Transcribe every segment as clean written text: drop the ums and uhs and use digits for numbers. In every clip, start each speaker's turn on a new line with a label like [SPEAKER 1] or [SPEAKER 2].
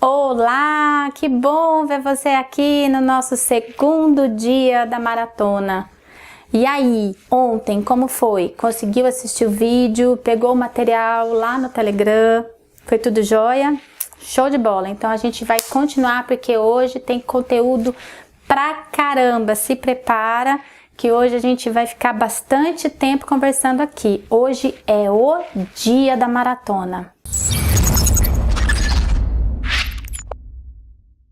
[SPEAKER 1] Olá, que bom ver você aqui no nosso segundo dia da maratona. E aí, ontem como foi? Conseguiu assistir o vídeo? Pegou o material lá no Telegram? Foi tudo jóia? Show de bola! Então a gente vai continuar porque hoje tem conteúdo pra caramba. Se prepara que hoje a gente vai ficar bastante tempo conversando aqui. Hoje é o dia da maratona.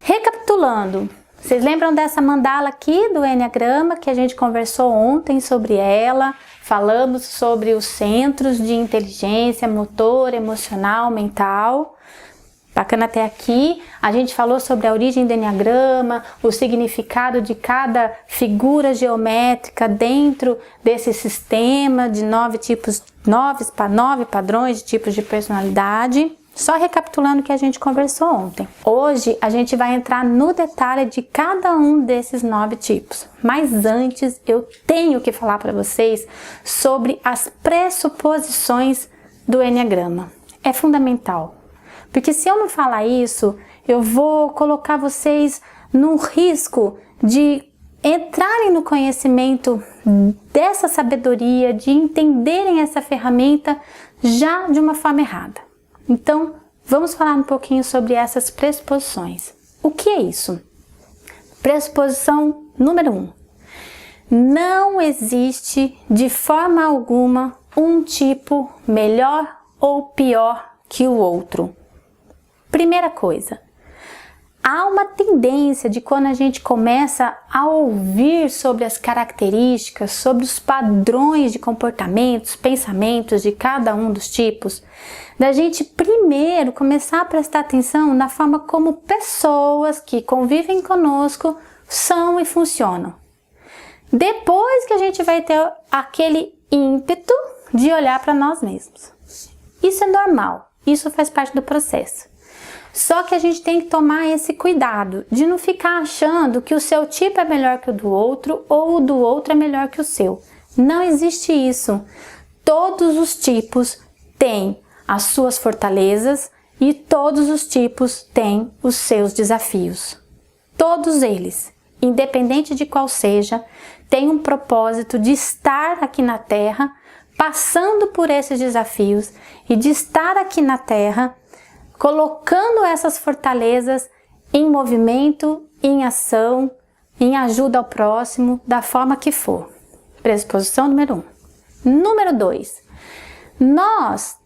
[SPEAKER 1] Recapitulando, vocês lembram dessa mandala aqui do Enneagrama que a gente conversou ontem sobre ela? Falamos sobre os centros de inteligência motor, emocional, mental. Bacana até aqui. A gente falou sobre a origem do Enneagrama, o significado de cada figura geométrica dentro desse sistema de 9 padrões de tipos de personalidade. Só recapitulando o que a gente conversou ontem. Hoje a gente vai entrar no detalhe de cada um desses 9 tipos. Mas antes eu tenho que falar para vocês sobre as pressuposições do Enneagrama. É fundamental. Porque se eu não falar isso, eu vou colocar vocês no risco de entrarem no conhecimento dessa sabedoria, de entenderem essa ferramenta já de uma forma errada. Então, vamos falar um pouquinho sobre essas pressuposições. O que é isso? Pressuposição número 1. Não existe de forma alguma um tipo melhor ou pior que o outro. Primeira coisa, há uma tendência de quando a gente começa a ouvir sobre as características, sobre os padrões de comportamentos, pensamentos de cada um dos tipos, da gente primeiro começar a prestar atenção na forma como pessoas que convivem conosco são e funcionam. Depois que a gente vai ter aquele ímpeto de olhar para nós mesmos. Isso é normal, isso faz parte do processo. Só que a gente tem que tomar esse cuidado de não ficar achando que o seu tipo é melhor que o do outro ou o do outro é melhor que o seu. Não existe isso. Todos os tipos têm as suas fortalezas e todos os tipos têm os seus desafios. Todos eles, independente de qual seja, têm um propósito de estar aqui na Terra, passando por esses desafios e de estar aqui na Terra colocando essas fortalezas em movimento, em ação, em ajuda ao próximo, da forma que for. Pressuposição número 1. Número 2.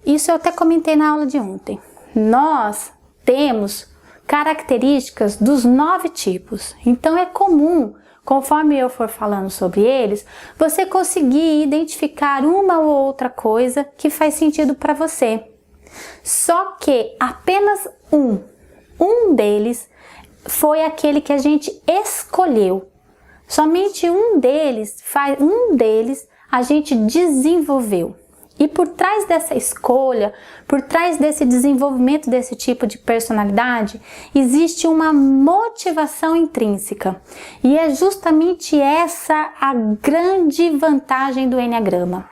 [SPEAKER 1] Isso eu até comentei na aula de ontem, nós temos características dos 9 tipos. Então é comum, conforme eu for falando sobre eles, você conseguir identificar uma ou outra coisa que faz sentido para você. Só que apenas um deles foi aquele que a gente escolheu. Somente um deles a gente desenvolveu. E por trás dessa escolha, por trás desse desenvolvimento desse tipo de personalidade, existe uma motivação intrínseca. E é justamente essa a grande vantagem do Enneagrama.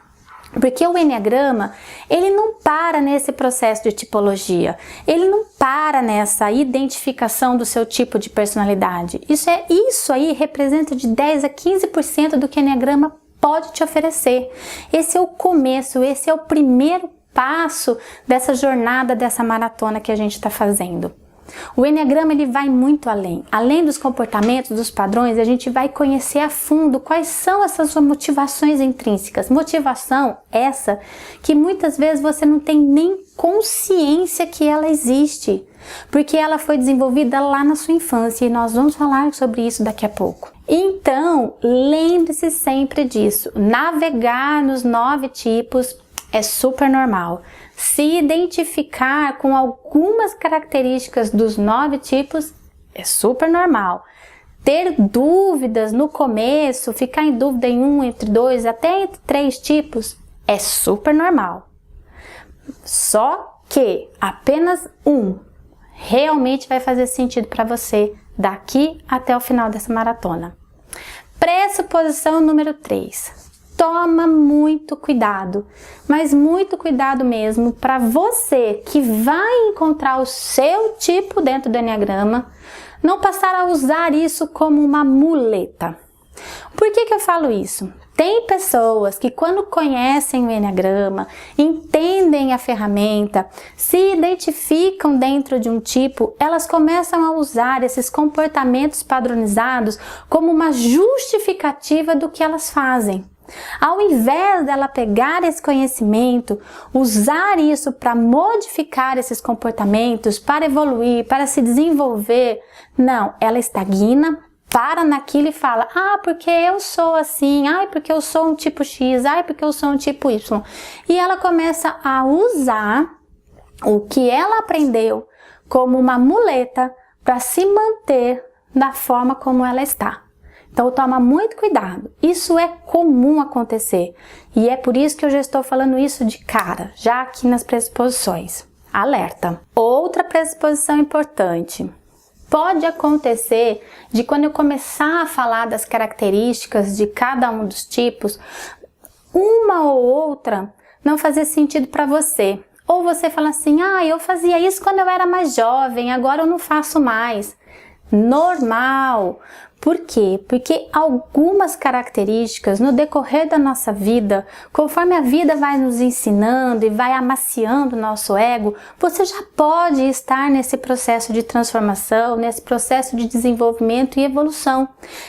[SPEAKER 1] Porque o Enneagrama, ele não para nesse processo de tipologia, ele não para nessa identificação do seu tipo de personalidade. Isso aí representa de 10 a 15% do que o Enneagrama pode te oferecer. Esse é o começo, esse é o primeiro passo dessa jornada, dessa maratona que a gente está fazendo. O Enneagrama ele vai muito além. Além dos comportamentos, dos padrões, a gente vai conhecer a fundo quais são essas motivações intrínsecas. Motivação essa que muitas vezes você não tem nem consciência que ela existe, porque ela foi desenvolvida lá na sua infância e nós vamos falar sobre isso daqui a pouco. Então, lembre-se sempre disso. Navegar nos 9 tipos é super normal. Se identificar com algumas características dos 9 tipos é super normal. Ter dúvidas no começo, ficar em dúvida em entre 2, até entre 3 tipos é super normal. Só que apenas realmente vai fazer sentido para você daqui até o final dessa maratona. Pressuposição número 3. toma muito cuidado, mas muito cuidado mesmo para você que vai encontrar o seu tipo dentro do Enneagrama, não passar a usar isso como uma muleta. Por que eu falo isso? Tem pessoas que quando conhecem o Enneagrama, entendem a ferramenta, se identificam dentro de um tipo, elas começam a usar esses comportamentos padronizados como uma justificativa do que elas fazem. Ao invés dela pegar esse conhecimento, usar isso para modificar esses comportamentos, para evoluir, para se desenvolver, não, ela estagna, para naquilo e fala, ah, porque eu sou assim, ah, porque eu sou um tipo X, ah, porque eu sou um tipo Y. E ela começa a usar o que ela aprendeu como uma muleta para se manter da forma como ela está. Então toma muito cuidado, isso é comum acontecer. E é por isso que eu já estou falando isso de cara, já aqui nas pressuposições. Alerta! Outra pressuposição importante. Pode acontecer de quando eu começar a falar das características de cada um dos tipos, uma ou outra não fazer sentido para você. Ou você fala assim, ah, eu fazia isso quando eu era mais jovem, agora eu não faço mais. Normal. Por quê? Porque algumas características no decorrer da nossa vida, conforme a vida vai nos ensinando e vai amaciando o nosso ego, você já pode estar nesse processo de transformação, nesse processo de desenvolvimento e evolução.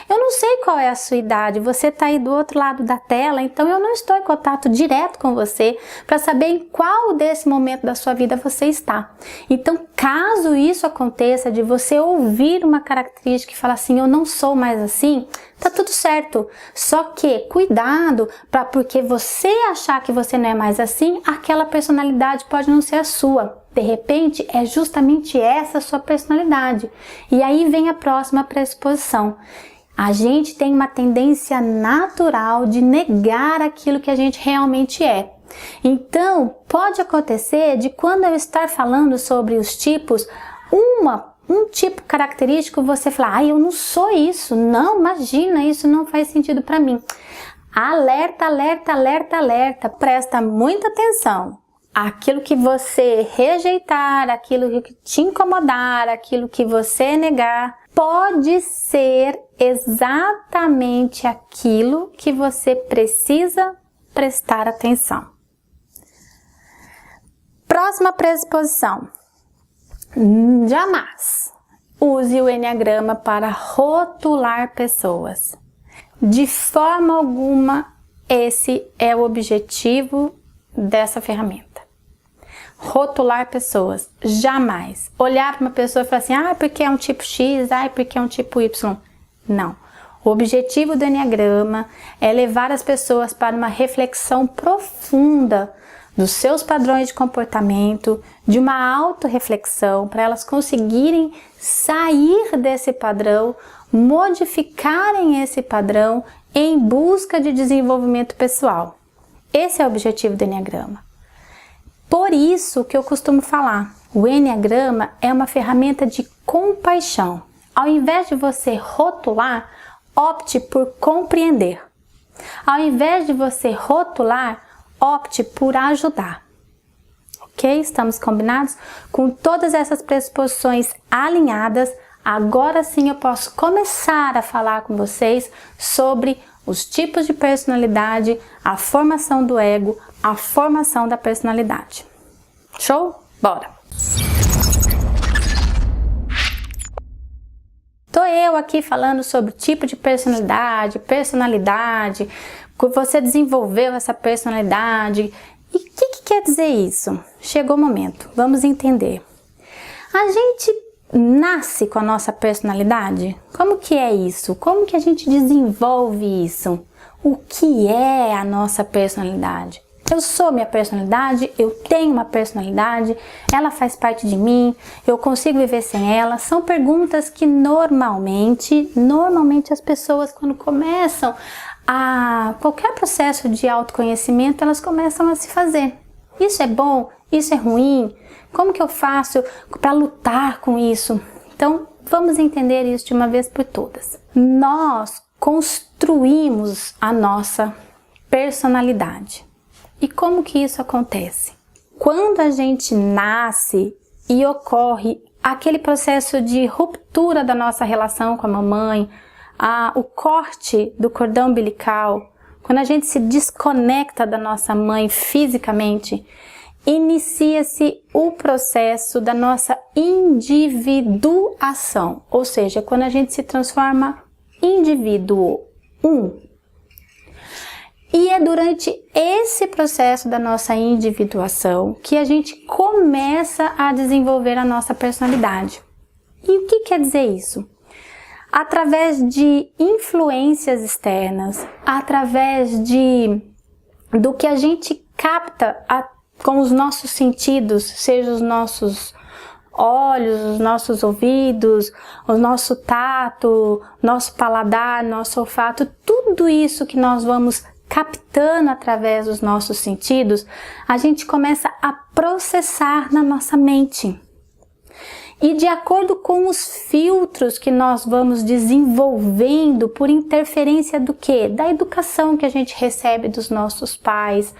[SPEAKER 1] Eu não sei qual é a sua idade, você está aí do outro lado da tela, então eu não estou em contato direto com você para saber em qual desse momento da sua vida você está. Então, caso isso aconteça, de você ouvir uma característica e falar assim, eu não sou mais assim, tá tudo certo. Só que cuidado, porque você achar que você não é mais assim, aquela personalidade pode não ser a sua. De repente, é justamente essa a sua personalidade. E aí vem a próxima pressuposição. A gente tem uma tendência natural de negar aquilo que a gente realmente é. Então, pode acontecer de quando eu estar falando sobre os tipos, um tipo característico, você falar, ah, eu não sou isso, não, imagina, isso não faz sentido para mim. Alerta, alerta, alerta, alerta, presta muita atenção. Aquilo que você rejeitar, aquilo que te incomodar, aquilo que você negar, pode ser exatamente aquilo que você precisa prestar atenção. Próxima pressuposição. Jamais use o Enneagrama para rotular pessoas. De forma alguma, esse é o objetivo dessa ferramenta. Rotular pessoas, jamais. Olhar para uma pessoa e falar assim, ah, porque é um tipo X, ah, porque é um tipo Y. Não. O objetivo do Enneagrama é levar as pessoas para uma reflexão profunda dos seus padrões de comportamento, de uma autorreflexão, para elas conseguirem sair desse padrão, modificarem esse padrão em busca de desenvolvimento pessoal. Esse é o objetivo do Enneagrama. Por isso que eu costumo falar, o Enneagrama é uma ferramenta de compaixão. Ao invés de você rotular, opte por compreender. Ao invés de você rotular, opte por ajudar. Ok? Estamos combinados? Com todas essas pressuposições alinhadas, agora sim eu posso começar a falar com vocês sobre os tipos de personalidade, a formação do ego, a formação da personalidade. Show? Bora! Tô eu aqui falando sobre tipo de personalidade, você desenvolveu essa personalidade. E o que quer dizer isso? Chegou o momento, vamos entender. A gente nasce com a nossa personalidade? Como que é isso? Como que a gente desenvolve isso? O que é a nossa personalidade? Eu sou minha personalidade, eu tenho uma personalidade, ela faz parte de mim, eu consigo viver sem ela? São perguntas que normalmente as pessoas quando começam a qualquer processo de autoconhecimento, elas começam a se fazer. Isso é bom? Isso é ruim? Como que eu faço para lutar com isso? Então, vamos entender isso de uma vez por todas. Nós construímos a nossa personalidade. E como que isso acontece? Quando a gente nasce e ocorre aquele processo de ruptura da nossa relação com a mamãe, o corte do cordão umbilical, quando a gente se desconecta da nossa mãe fisicamente, inicia-se o processo da nossa individuação, ou seja, quando a gente se transforma indivíduo, E é durante esse processo da nossa individuação que a gente começa a desenvolver a nossa personalidade. E o que quer dizer isso? Através de influências externas, através do que a gente capta com os nossos sentidos, seja os nossos olhos, os nossos ouvidos, o nosso tato, nosso paladar, nosso olfato, tudo isso que nós vamos captando através dos nossos sentidos, a gente começa a processar na nossa mente. E de acordo com os filtros que nós vamos desenvolvendo por interferência do quê? Da educação que a gente recebe dos nossos pais,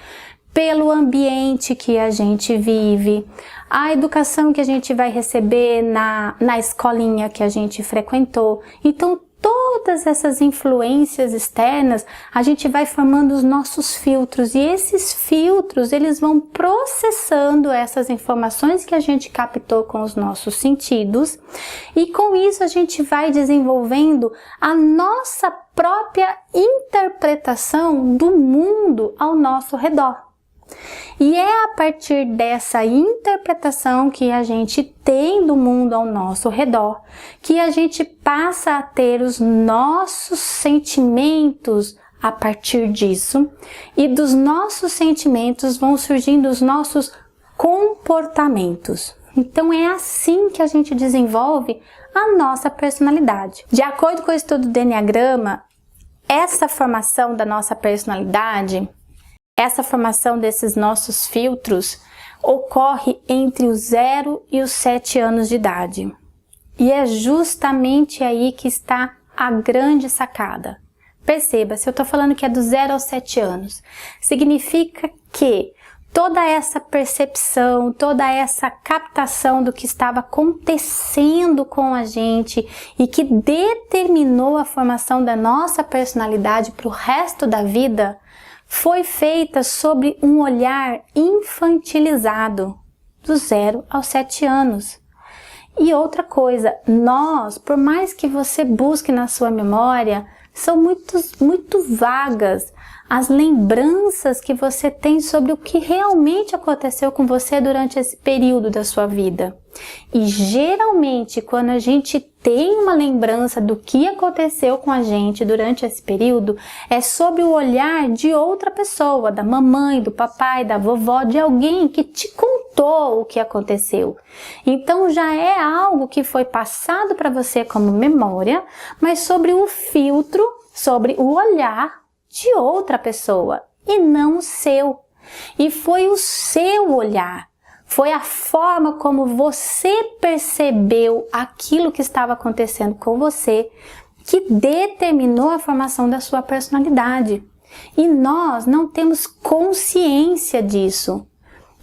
[SPEAKER 1] pelo ambiente que a gente vive, a educação que a gente vai receber na escolinha que a gente frequentou. Então, todas essas influências externas, a gente vai formando os nossos filtros, e esses filtros, eles vão processando essas informações que a gente captou com os nossos sentidos, e com isso a gente vai desenvolvendo a nossa própria interpretação do mundo ao nosso redor. E é a partir dessa interpretação que a gente tem do mundo ao nosso redor que a gente passa a ter os nossos sentimentos a partir disso, e dos nossos sentimentos vão surgindo os nossos comportamentos. Então é assim que a gente desenvolve a nossa personalidade. De acordo com o estudo do Enneagrama, essa formação da nossa personalidade, essa formação desses nossos filtros ocorre entre os 0 e os 7 anos de idade. E é justamente aí que está a grande sacada. Perceba, se eu estou falando que é do 0 aos 7 anos, significa que toda essa percepção, toda essa captação do que estava acontecendo com a gente e que determinou a formação da nossa personalidade para o resto da vida, foi feita sobre um olhar infantilizado, do 0 aos 7 anos. E outra coisa, nós, por mais que você busque na sua memória, são muito vagas as lembranças que você tem sobre o que realmente aconteceu com você durante esse período da sua vida. E geralmente, quando a gente tem uma lembrança do que aconteceu com a gente durante esse período, é sob o olhar de outra pessoa, da mamãe, do papai, da vovó, de alguém que te contou o que aconteceu. Então já é algo que foi passado para você como memória, mas sobre o filtro, sobre o olhar de outra pessoa e não o seu. E foi o seu olhar, foi a forma como você percebeu aquilo que estava acontecendo com você que determinou a formação da sua personalidade. E nós não temos consciência disso.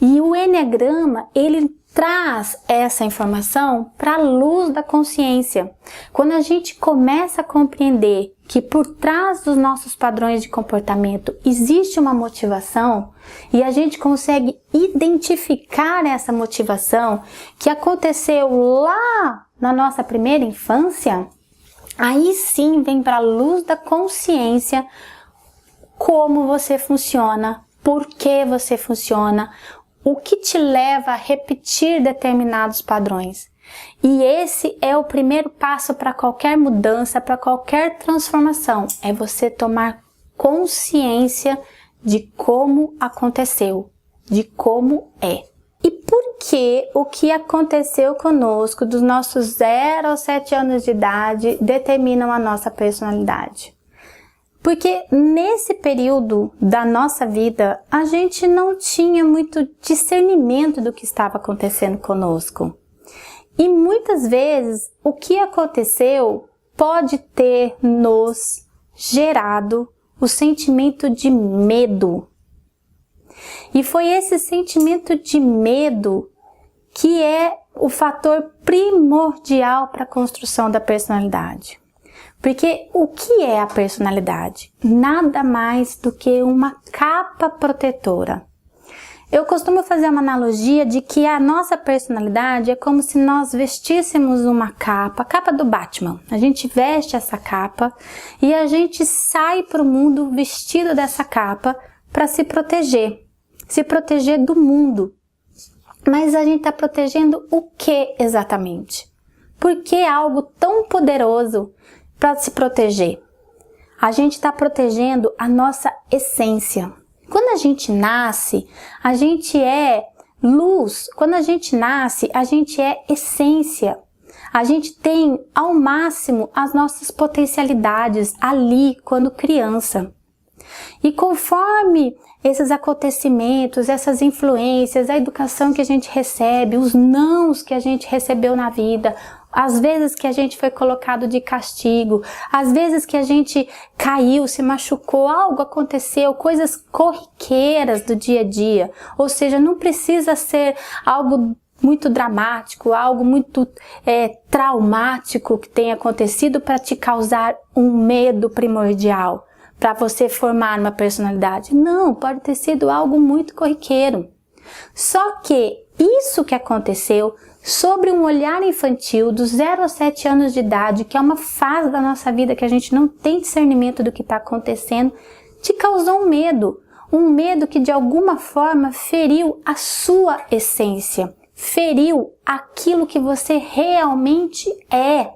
[SPEAKER 1] E o Enneagrama, ele traz essa informação para a luz da consciência. Quando a gente começa a compreender que por trás dos nossos padrões de comportamento existe uma motivação e a gente consegue identificar essa motivação que aconteceu lá na nossa primeira infância, aí sim vem para a luz da consciência como você funciona, por que você funciona, o que te leva a repetir determinados padrões. E esse é o primeiro passo para qualquer mudança, para qualquer transformação. É você tomar consciência de como aconteceu, de como é. E por que o que aconteceu conosco dos nossos 0 aos 7 anos de idade determinam a nossa personalidade? Porque nesse período da nossa vida, a gente não tinha muito discernimento do que estava acontecendo conosco. E muitas vezes, o que aconteceu pode ter nos gerado o sentimento de medo. E foi esse sentimento de medo que é o fator primordial para a construção da personalidade. Porque o que é a personalidade? Nada mais do que uma capa protetora. Eu costumo fazer uma analogia de que a nossa personalidade é como se nós vestíssemos uma capa, a capa do Batman. A gente veste essa capa e a gente sai para o mundo vestido dessa capa para se proteger do mundo. Mas a gente está protegendo o que exatamente? Por que algo tão poderoso para se proteger? A gente está protegendo a nossa essência. Quando a gente nasce, a gente é luz. Quando a gente nasce, a gente é essência. A gente tem ao máximo as nossas potencialidades ali quando criança. E conforme esses acontecimentos, essas influências, a educação que a gente recebe, os nãos que a gente recebeu na vida, às vezes que a gente foi colocado de castigo, às vezes que a gente caiu, se machucou, algo aconteceu, coisas corriqueiras do dia a dia. Ou seja, não precisa ser algo muito dramático, algo muito traumático que tenha acontecido para te causar um medo primordial, para você formar uma personalidade. Não, pode ter sido algo muito corriqueiro. Só que isso que aconteceu sobre um olhar infantil dos 0 aos 7 anos de idade, que é uma fase da nossa vida que a gente não tem discernimento do que está acontecendo, te causou um medo que de alguma forma feriu a sua essência, feriu aquilo que você realmente é.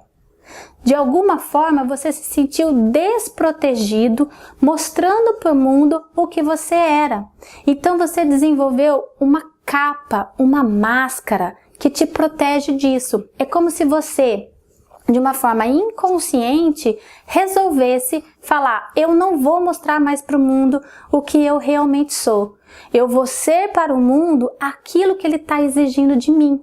[SPEAKER 1] De alguma forma você se sentiu desprotegido, mostrando para o mundo o que você era. Então você desenvolveu uma capa, uma máscara que te protege disso. É como se você, de uma forma inconsciente, resolvesse falar: eu não vou mostrar mais para o mundo o que eu realmente sou. Eu vou ser para o mundo aquilo que ele está exigindo de mim.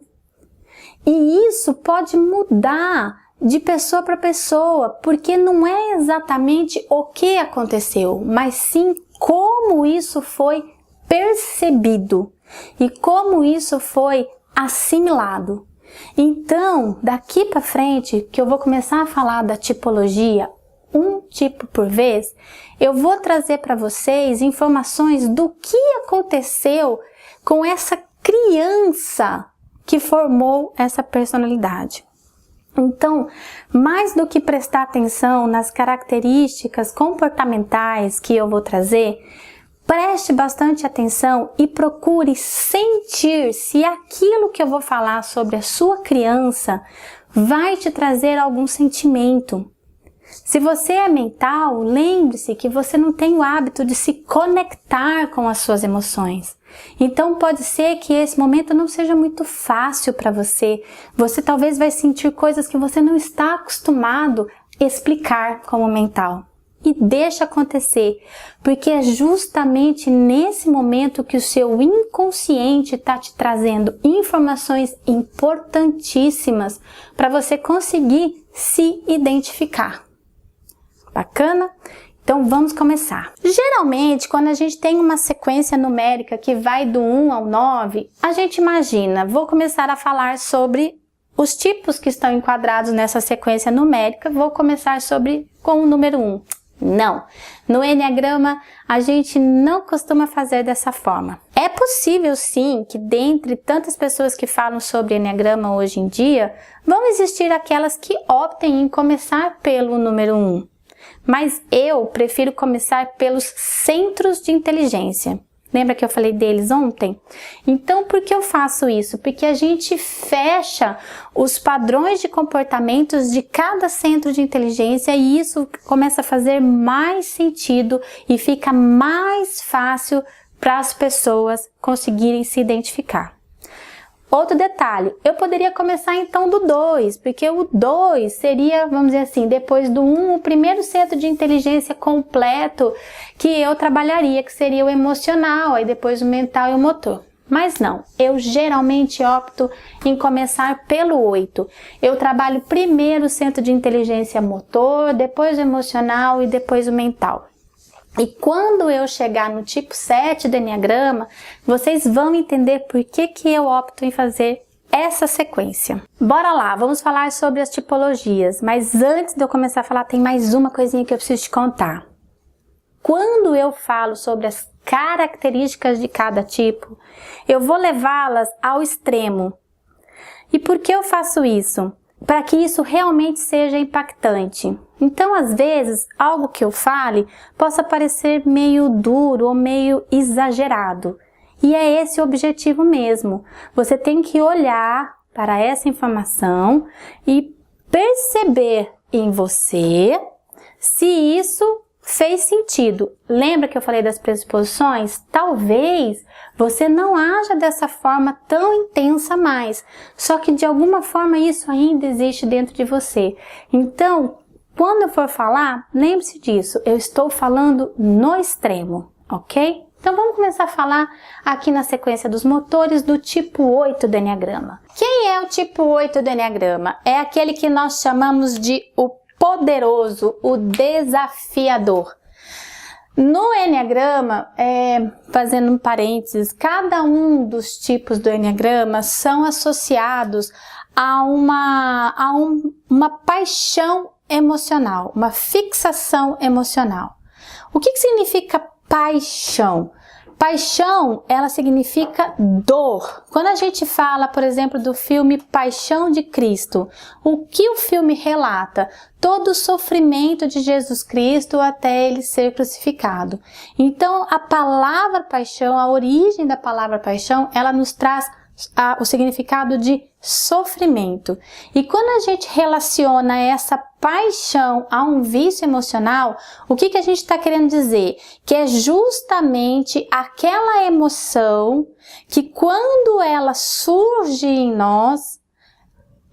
[SPEAKER 1] E isso pode mudar de pessoa para pessoa, porque não é exatamente o que aconteceu, mas sim como isso foi percebido e como isso foi assimilado. Então, daqui para frente, que eu vou começar a falar da tipologia, um tipo por vez, eu vou trazer para vocês informações do que aconteceu com essa criança que formou essa personalidade. Então, mais do que prestar atenção nas características comportamentais que eu vou trazer, preste bastante atenção e procure sentir se aquilo que eu vou falar sobre a sua criança vai te trazer algum sentimento. Se você é mental, lembre-se que você não tem o hábito de se conectar com as suas emoções. Então pode ser que esse momento não seja muito fácil para você. Você talvez vai sentir coisas que você não está acostumado a explicar como mental. E deixa acontecer, porque é justamente nesse momento que o seu inconsciente está te trazendo informações importantíssimas para você conseguir se identificar. Bacana? Então vamos começar. Geralmente, quando a gente tem uma sequência numérica que vai do 1 ao 9, a gente imagina, vou começar a falar sobre os tipos que estão enquadrados nessa sequência numérica, vou começar com o número 1. Não, no Enneagrama a gente não costuma fazer dessa forma. É possível sim que dentre tantas pessoas que falam sobre Enneagrama hoje em dia, vão existir aquelas que optem em começar pelo número 1. Mas eu prefiro começar pelos centros de inteligência. Lembra que eu falei deles ontem? Então, por que eu faço isso? Porque a gente fecha os padrões de comportamentos de cada centro de inteligência e isso começa a fazer mais sentido e fica mais fácil para as pessoas conseguirem se identificar. Outro detalhe, eu poderia começar então do 2, porque o 2 seria, vamos dizer assim, depois do 1, o primeiro centro de inteligência completo que eu trabalharia, que seria o emocional, aí depois o mental e o motor. Mas não, eu geralmente opto em começar pelo 8. Eu trabalho primeiro o centro de inteligência motor, depois o emocional e depois o mental. E quando eu chegar no tipo 7 do Enneagrama, vocês vão entender por que eu opto em fazer essa sequência. Bora lá, vamos falar sobre as tipologias, mas antes de eu começar a falar, tem mais uma coisinha que eu preciso te contar. Quando eu falo sobre as características de cada tipo, eu vou levá-las ao extremo. E por que eu faço isso? Para que isso realmente seja impactante. Então, às vezes, algo que eu fale possa parecer meio duro ou meio exagerado. E é esse o objetivo mesmo. Você tem que olhar para essa informação e perceber em você se isso fez sentido. Lembra que eu falei das pressuposições? Talvez você não haja dessa forma tão intensa mais, só que de alguma forma isso ainda existe dentro de você. Então, quando eu for falar, lembre-se disso, eu estou falando no extremo, ok? Então vamos começar a falar aqui na sequência dos motores do tipo 8 do Enneagrama. Quem é o tipo 8 do Enneagrama? É aquele que nós chamamos de o poderoso, o desafiador. No Enneagrama, fazendo um parênteses, cada um dos tipos do Enneagrama são associados a uma paixão emocional, uma fixação emocional. O que significa paixão? Paixão, ela significa dor. Quando a gente fala, por exemplo, do filme Paixão de Cristo, o que o filme relata? Todo o sofrimento de Jesus Cristo até ele ser crucificado. Então, a palavra paixão, a origem da palavra paixão, ela nos traz o significado de sofrimento. E quando a gente relaciona essa paixão a um vício emocional, o que a gente está querendo dizer? Que é justamente aquela emoção que quando ela surge em nós,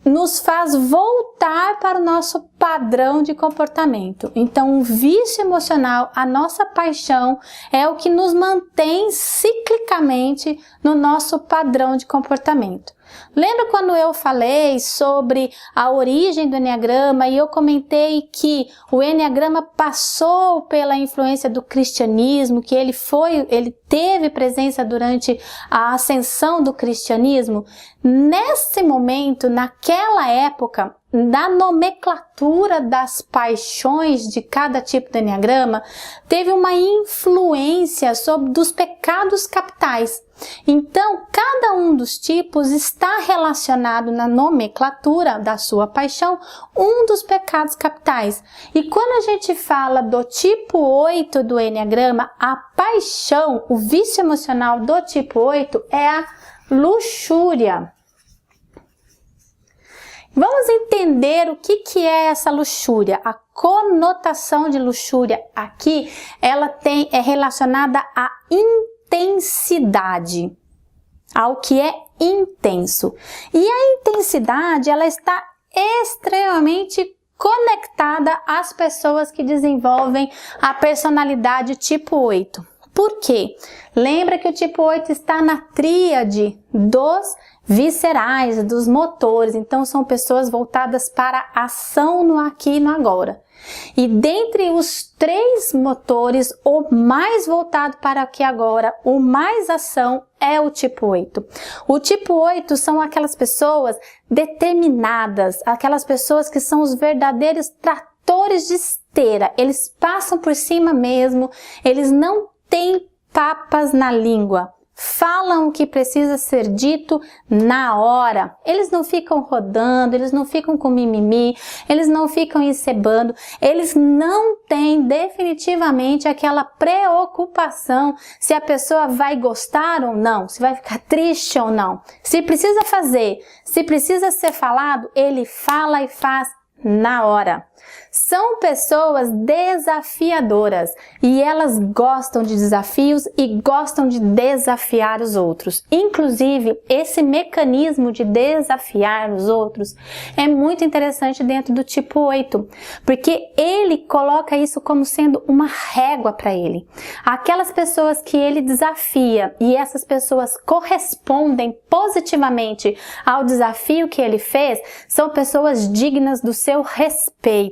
[SPEAKER 1] nos faz voltar para o nosso padrão de comportamento. Então, o vício emocional, a nossa paixão, é o que nos mantém ciclicamente no nosso padrão de comportamento. Lembra quando eu falei sobre a origem do Enneagrama e eu comentei que o Enneagrama passou pela influência do cristianismo, que ele teve presença durante a ascensão do cristianismo? Nesse momento, naquela época, na nomenclatura das paixões de cada tipo do Enneagrama, teve uma influência dos pecados capitais. Então, cada um dos tipos está relacionado na nomenclatura da sua paixão um dos pecados capitais. E quando a gente fala do tipo 8 do Enneagrama, a paixão, o vício emocional do tipo 8 é a luxúria. Vamos entender o que é essa luxúria. A conotação de luxúria aqui, ela é relacionada à intensidade, ao que é intenso. E a intensidade, ela está extremamente conectada às pessoas que desenvolvem a personalidade tipo 8. Por quê? Lembra que o tipo 8 está na tríade dos viscerais, dos motores. Então, são pessoas voltadas para a ação no aqui e no agora. E dentre os 3 motores, o mais voltado para aqui e agora, o mais ação, é o tipo 8. O tipo 8 são aquelas pessoas determinadas, aquelas pessoas que são os verdadeiros tratores de esteira. Eles passam por cima mesmo, eles não têm papas na língua. Falam o que precisa ser dito na hora. Eles não ficam rodando, eles não ficam com mimimi, eles não ficam encebando, eles não têm definitivamente aquela preocupação se a pessoa vai gostar ou não, se vai ficar triste ou não. Se precisa fazer, se precisa ser falado, ele fala e faz na hora. São pessoas desafiadoras e elas gostam de desafios e gostam de desafiar os outros. Inclusive, esse mecanismo de desafiar os outros é muito interessante dentro do tipo 8, porque ele coloca isso como sendo uma régua para ele. Aquelas pessoas que ele desafia e essas pessoas correspondem positivamente ao desafio que ele fez, são pessoas dignas do seu respeito.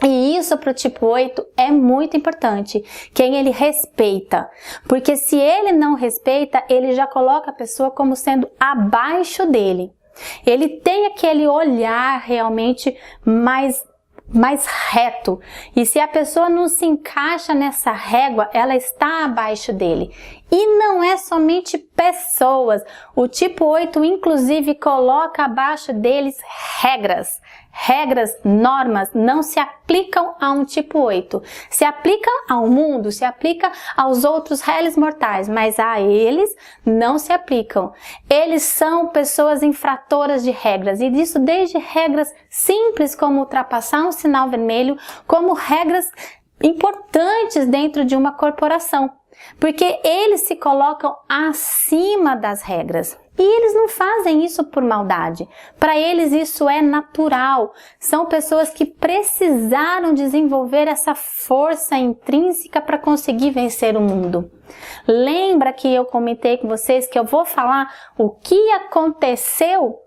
[SPEAKER 1] E isso para o tipo 8 é muito importante, quem ele respeita. Porque se ele não respeita, ele já coloca a pessoa como sendo abaixo dele. Ele tem aquele olhar realmente mais reto. E se a pessoa não se encaixa nessa régua, ela está abaixo dele. E não é somente pessoas. O tipo 8, inclusive, coloca abaixo deles regras. Regras, normas, não se aplicam a um tipo 8. Se aplicam ao mundo, se aplica aos outros réis mortais, mas a eles não se aplicam. Eles são pessoas infratoras de regras, e disso desde regras simples como ultrapassar um sinal vermelho, como regras importantes dentro de uma corporação. Porque eles se colocam acima das regras. E eles não fazem isso por maldade. Para eles isso é natural. São pessoas que precisaram desenvolver essa força intrínseca para conseguir vencer o mundo. Lembra que eu comentei com vocês que eu vou falar o que aconteceu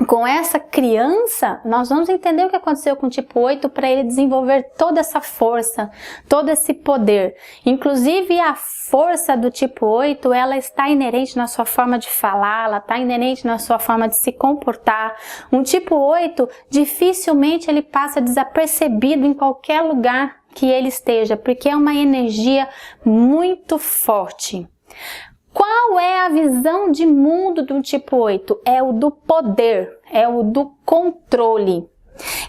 [SPEAKER 1] com essa criança? Nós vamos entender o que aconteceu com o tipo 8 para ele desenvolver toda essa força, todo esse poder. Inclusive a força do tipo 8, ela está inerente na sua forma de falar, ela está inerente na sua forma de se comportar. Um tipo 8, dificilmente ele passa desapercebido em qualquer lugar que ele esteja, porque é uma energia muito forte. Qual é a visão de mundo do tipo 8? É o do poder, é o do controle.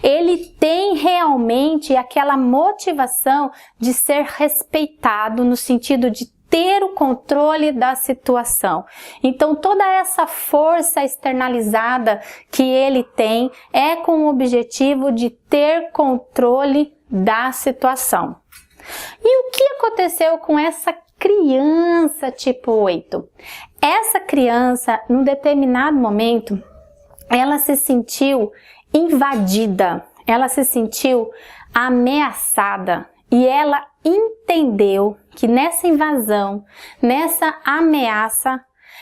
[SPEAKER 1] Ele tem realmente aquela motivação de ser respeitado no sentido de ter o controle da situação. Então toda essa força externalizada que ele tem é com o objetivo de ter controle da situação. E o que aconteceu com essa criança tipo 8? Essa criança, num determinado momento, ela se sentiu invadida, ela se sentiu ameaçada e ela entendeu que nessa invasão, nessa ameaça,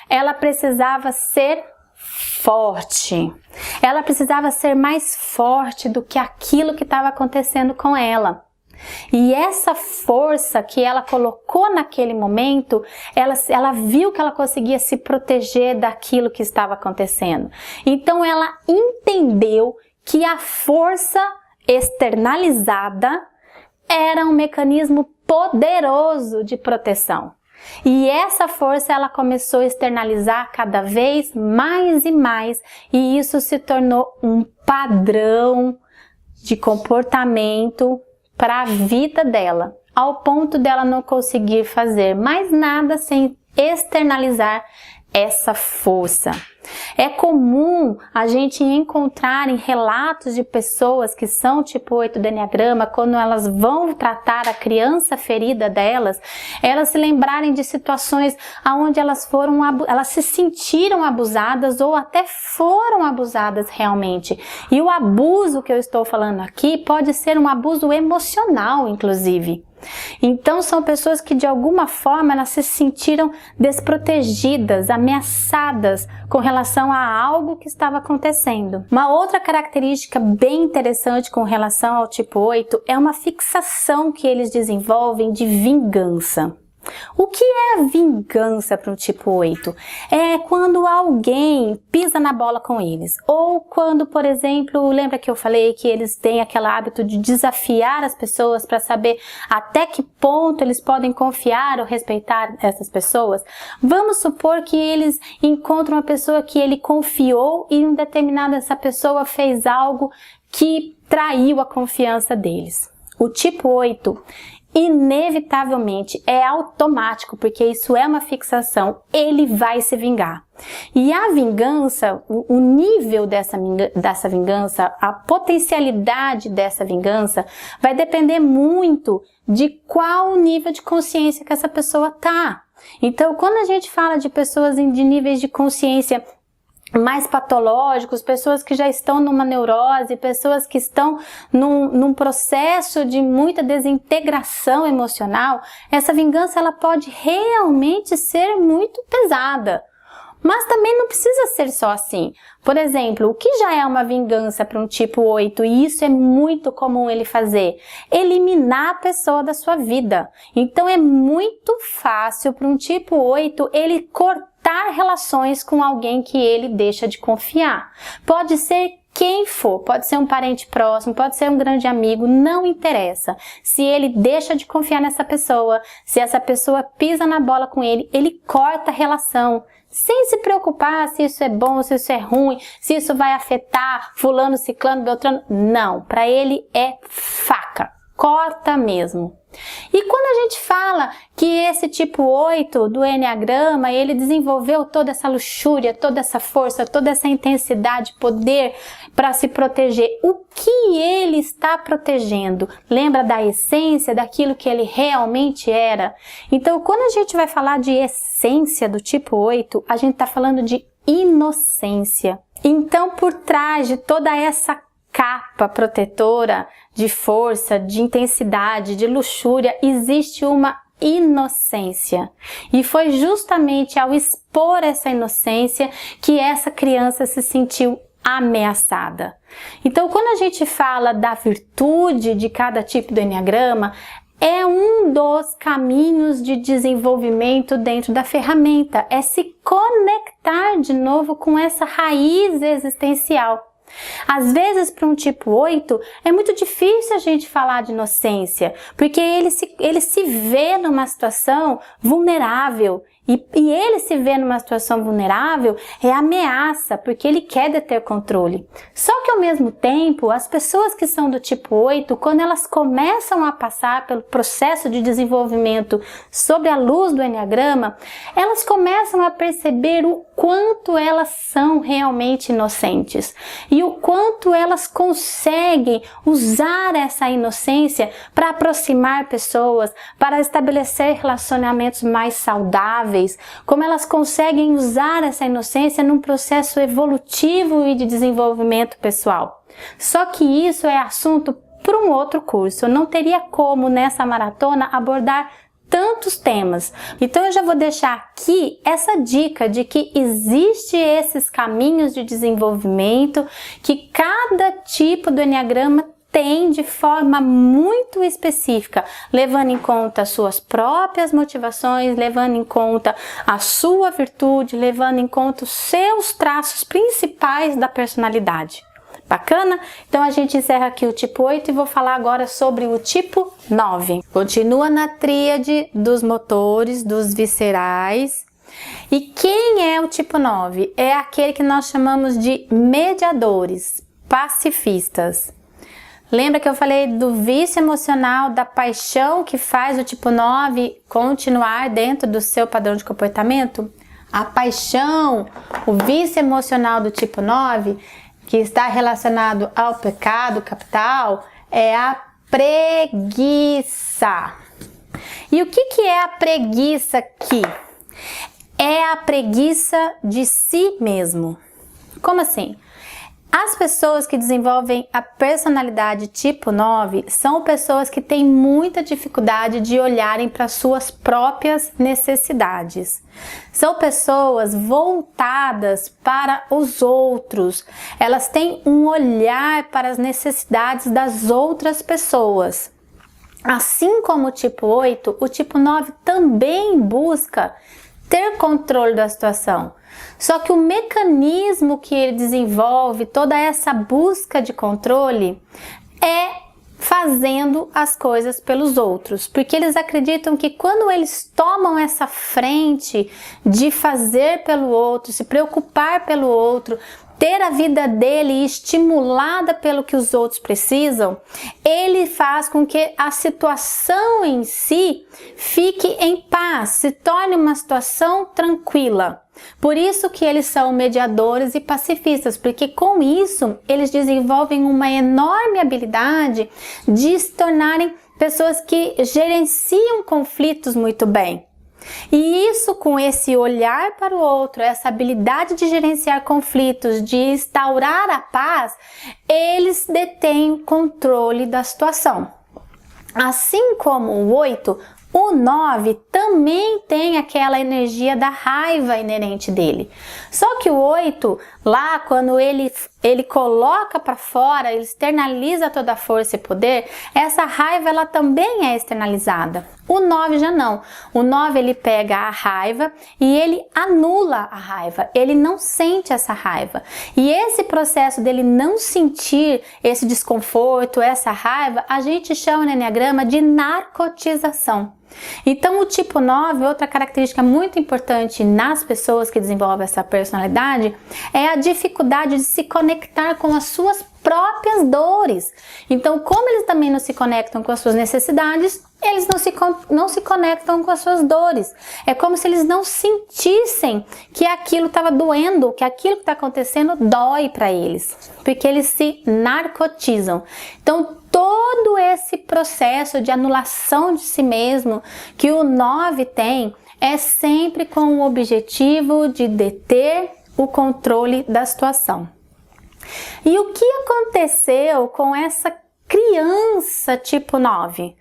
[SPEAKER 1] ela precisava ser forte. Ela precisava ser mais forte do que aquilo que estava acontecendo com ela. E essa força que ela colocou naquele momento, ela viu que ela conseguia se proteger daquilo que estava acontecendo. Então ela entendeu que a força externalizada era um mecanismo poderoso de proteção. E essa força ela começou a externalizar cada vez mais e mais, e isso se tornou um padrão de comportamento para a vida dela, ao ponto dela não conseguir fazer mais nada sem externalizar essa força. É comum a gente encontrar em relatos de pessoas que são tipo 8 do Enneagrama, quando elas vão tratar a criança ferida delas, elas se lembrarem de situações onde elas se sentiram abusadas ou até foram abusadas realmente. E o abuso que eu estou falando aqui pode ser um abuso emocional, inclusive. Então são pessoas que de alguma forma elas se sentiram desprotegidas, ameaçadas com relação a algo que estava acontecendo. Uma outra característica bem interessante com relação ao tipo 8 é uma fixação que eles desenvolvem de vingança. O que é a vingança para o tipo 8? É quando alguém pisa na bola com eles. Ou quando, por exemplo, lembra que eu falei que eles têm aquele hábito de desafiar as pessoas para saber até que ponto eles podem confiar ou respeitar essas pessoas? Vamos supor que eles encontram uma pessoa que ele confiou e em determinado essa pessoa fez algo que traiu a confiança deles. O tipo 8 inevitavelmente é automático, porque isso é uma fixação, ele vai se vingar. E a vingança, o nível dessa vingança, a potencialidade dessa vingança vai depender muito de qual nível de consciência que essa pessoa tá. Então, quando a gente fala de pessoas de níveis de consciência mais patológicos, pessoas que já estão numa neurose, pessoas que estão num processo de muita desintegração emocional, essa vingança ela pode realmente ser muito pesada. Mas também não precisa ser só assim. Por exemplo, o que já é uma vingança para um tipo 8, e isso é muito comum ele fazer? Eliminar a pessoa da sua vida. Então é muito fácil para um tipo 8 ele cortar relações com alguém que ele deixa de confiar. Pode ser quem for, pode ser um parente próximo, pode ser um grande amigo, não interessa. Se ele deixa de confiar nessa pessoa, se essa pessoa pisa na bola com ele, ele corta a relação. Sem se preocupar se isso é bom, se isso é ruim, se isso vai afetar fulano, ciclano, beltrano. Não, para ele é faca, corta mesmo. E quando a gente fala que esse tipo 8 do Enneagrama, ele desenvolveu toda essa luxúria, toda essa força, toda essa intensidade, poder para se proteger, o que ele está protegendo? Lembra da essência, daquilo que ele realmente era? Então, quando a gente vai falar de essência do tipo 8, a gente está falando de inocência. Então, por trás de toda essa capa protetora de força, de intensidade, de luxúria, existe uma inocência. E foi justamente ao expor essa inocência que essa criança se sentiu ameaçada. Então, quando a gente fala da virtude de cada tipo do Enneagrama, é um dos caminhos de desenvolvimento dentro da ferramenta, é se conectar de novo com essa raiz existencial. Às vezes, para um tipo 8, é muito difícil a gente falar de inocência, porque ele se vê numa situação vulnerável. E ele se vê numa situação vulnerável é ameaça, porque ele quer deter controle. Só que ao mesmo tempo, as pessoas que são do tipo 8, quando elas começam a passar pelo processo de desenvolvimento sob a luz do Enneagrama, elas começam a perceber o quanto elas são realmente inocentes e o quanto elas conseguem usar essa inocência para aproximar pessoas, para estabelecer relacionamentos mais saudáveis, como elas conseguem usar essa inocência num processo evolutivo e de desenvolvimento pessoal. Só que isso é assunto para um outro curso. Eu não teria como nessa maratona abordar tantos temas. Então eu já vou deixar aqui essa dica de que existe esses caminhos de desenvolvimento que cada tipo do Enneagrama tem de forma muito específica, levando em conta suas próprias motivações, levando em conta a sua virtude, levando em conta os seus traços principais da personalidade. Bacana? Então a gente encerra aqui o tipo 8 e vou falar agora sobre o tipo 9. Continua na tríade dos motores, dos viscerais. E quem é o tipo 9? É aquele que nós chamamos de mediadores, pacifistas. Lembra que eu falei do vício emocional, da paixão que faz o tipo 9 continuar dentro do seu padrão de comportamento? A paixão, o vício emocional do tipo 9, que está relacionado ao pecado capital, é a preguiça. E o que é a preguiça aqui? É a preguiça de si mesmo. Como assim? As pessoas que desenvolvem a personalidade tipo 9 são pessoas que têm muita dificuldade de olharem para suas próprias necessidades. São pessoas voltadas para os outros. Elas têm um olhar para as necessidades das outras pessoas. Assim como o tipo 8, o tipo 9 também busca ter controle da situação. Só que o mecanismo que ele desenvolve, toda essa busca de controle, é fazendo as coisas pelos outros. Porque eles acreditam que quando eles tomam essa frente de fazer pelo outro, se preocupar pelo outro, ter a vida dele estimulada pelo que os outros precisam, ele faz com que a situação em si fique em paz, se torne uma situação tranquila. Por isso que eles são mediadores e pacifistas, porque com isso eles desenvolvem uma enorme habilidade de se tornarem pessoas que gerenciam conflitos muito bem. E isso, com esse olhar para o outro, essa habilidade de gerenciar conflitos, de instaurar a paz, eles detêm o controle da situação. Assim como o 8 O 9 também tem aquela energia da raiva inerente dele. Só que o 8, lá quando ele coloca para fora, ele externaliza toda a força e poder, essa raiva ela também é externalizada. O 9 já não. O 9 ele pega a raiva e ele anula a raiva. Ele não sente essa raiva. E esse processo dele não sentir esse desconforto, essa raiva, a gente chama no Enneagrama de narcotização. Então o tipo 9, outra característica muito importante nas pessoas que desenvolvem essa personalidade é a dificuldade de se conectar com as suas próprias dores. Então, como eles também não se conectam com as suas necessidades, eles não se conectam com as suas dores. É como se eles não sentissem que aquilo estava doendo, que aquilo que está acontecendo dói para eles, porque eles se narcotizam. Então, todo esse processo de anulação de si mesmo que o 9 tem é sempre com o objetivo de deter o controle da situação. E o que aconteceu com essa criança tipo 9?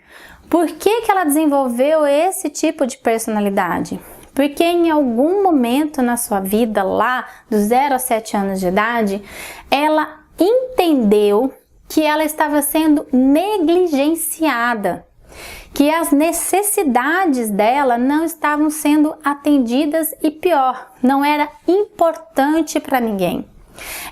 [SPEAKER 1] Por que ela desenvolveu esse tipo de personalidade? Porque em algum momento na sua vida, lá dos 0 a 7 anos de idade, ela entendeu que ela estava sendo negligenciada, que as necessidades dela não estavam sendo atendidas e pior, não era importante para ninguém.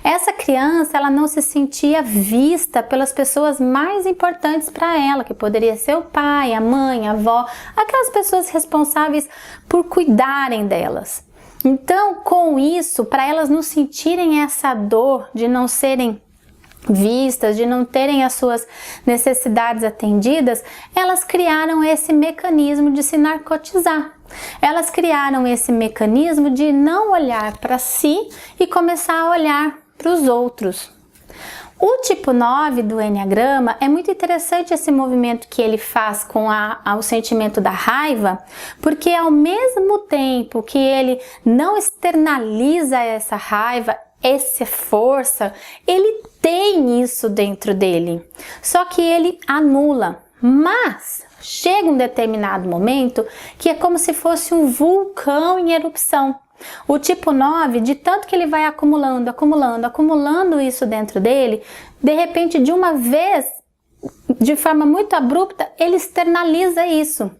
[SPEAKER 1] Essa criança, ela não se sentia vista pelas pessoas mais importantes para ela, que poderia ser o pai, a mãe, a avó, aquelas pessoas responsáveis por cuidarem delas. Então, com isso, para elas não sentirem essa dor de não serem vistas, de não terem as suas necessidades atendidas, elas criaram esse mecanismo de se narcotizar. Elas criaram esse mecanismo de não olhar para si e começar a olhar para os outros. O tipo 9 do Enneagrama é muito interessante esse movimento que ele faz com o sentimento da raiva, porque ao mesmo tempo que ele não externaliza essa raiva, essa força, ele tem isso dentro dele, só que ele anula. Mas chega um determinado momento que é como se fosse um vulcão em erupção. O tipo 9, de tanto que ele vai acumulando isso dentro dele, de repente, de uma vez, de forma muito abrupta, ele externaliza isso.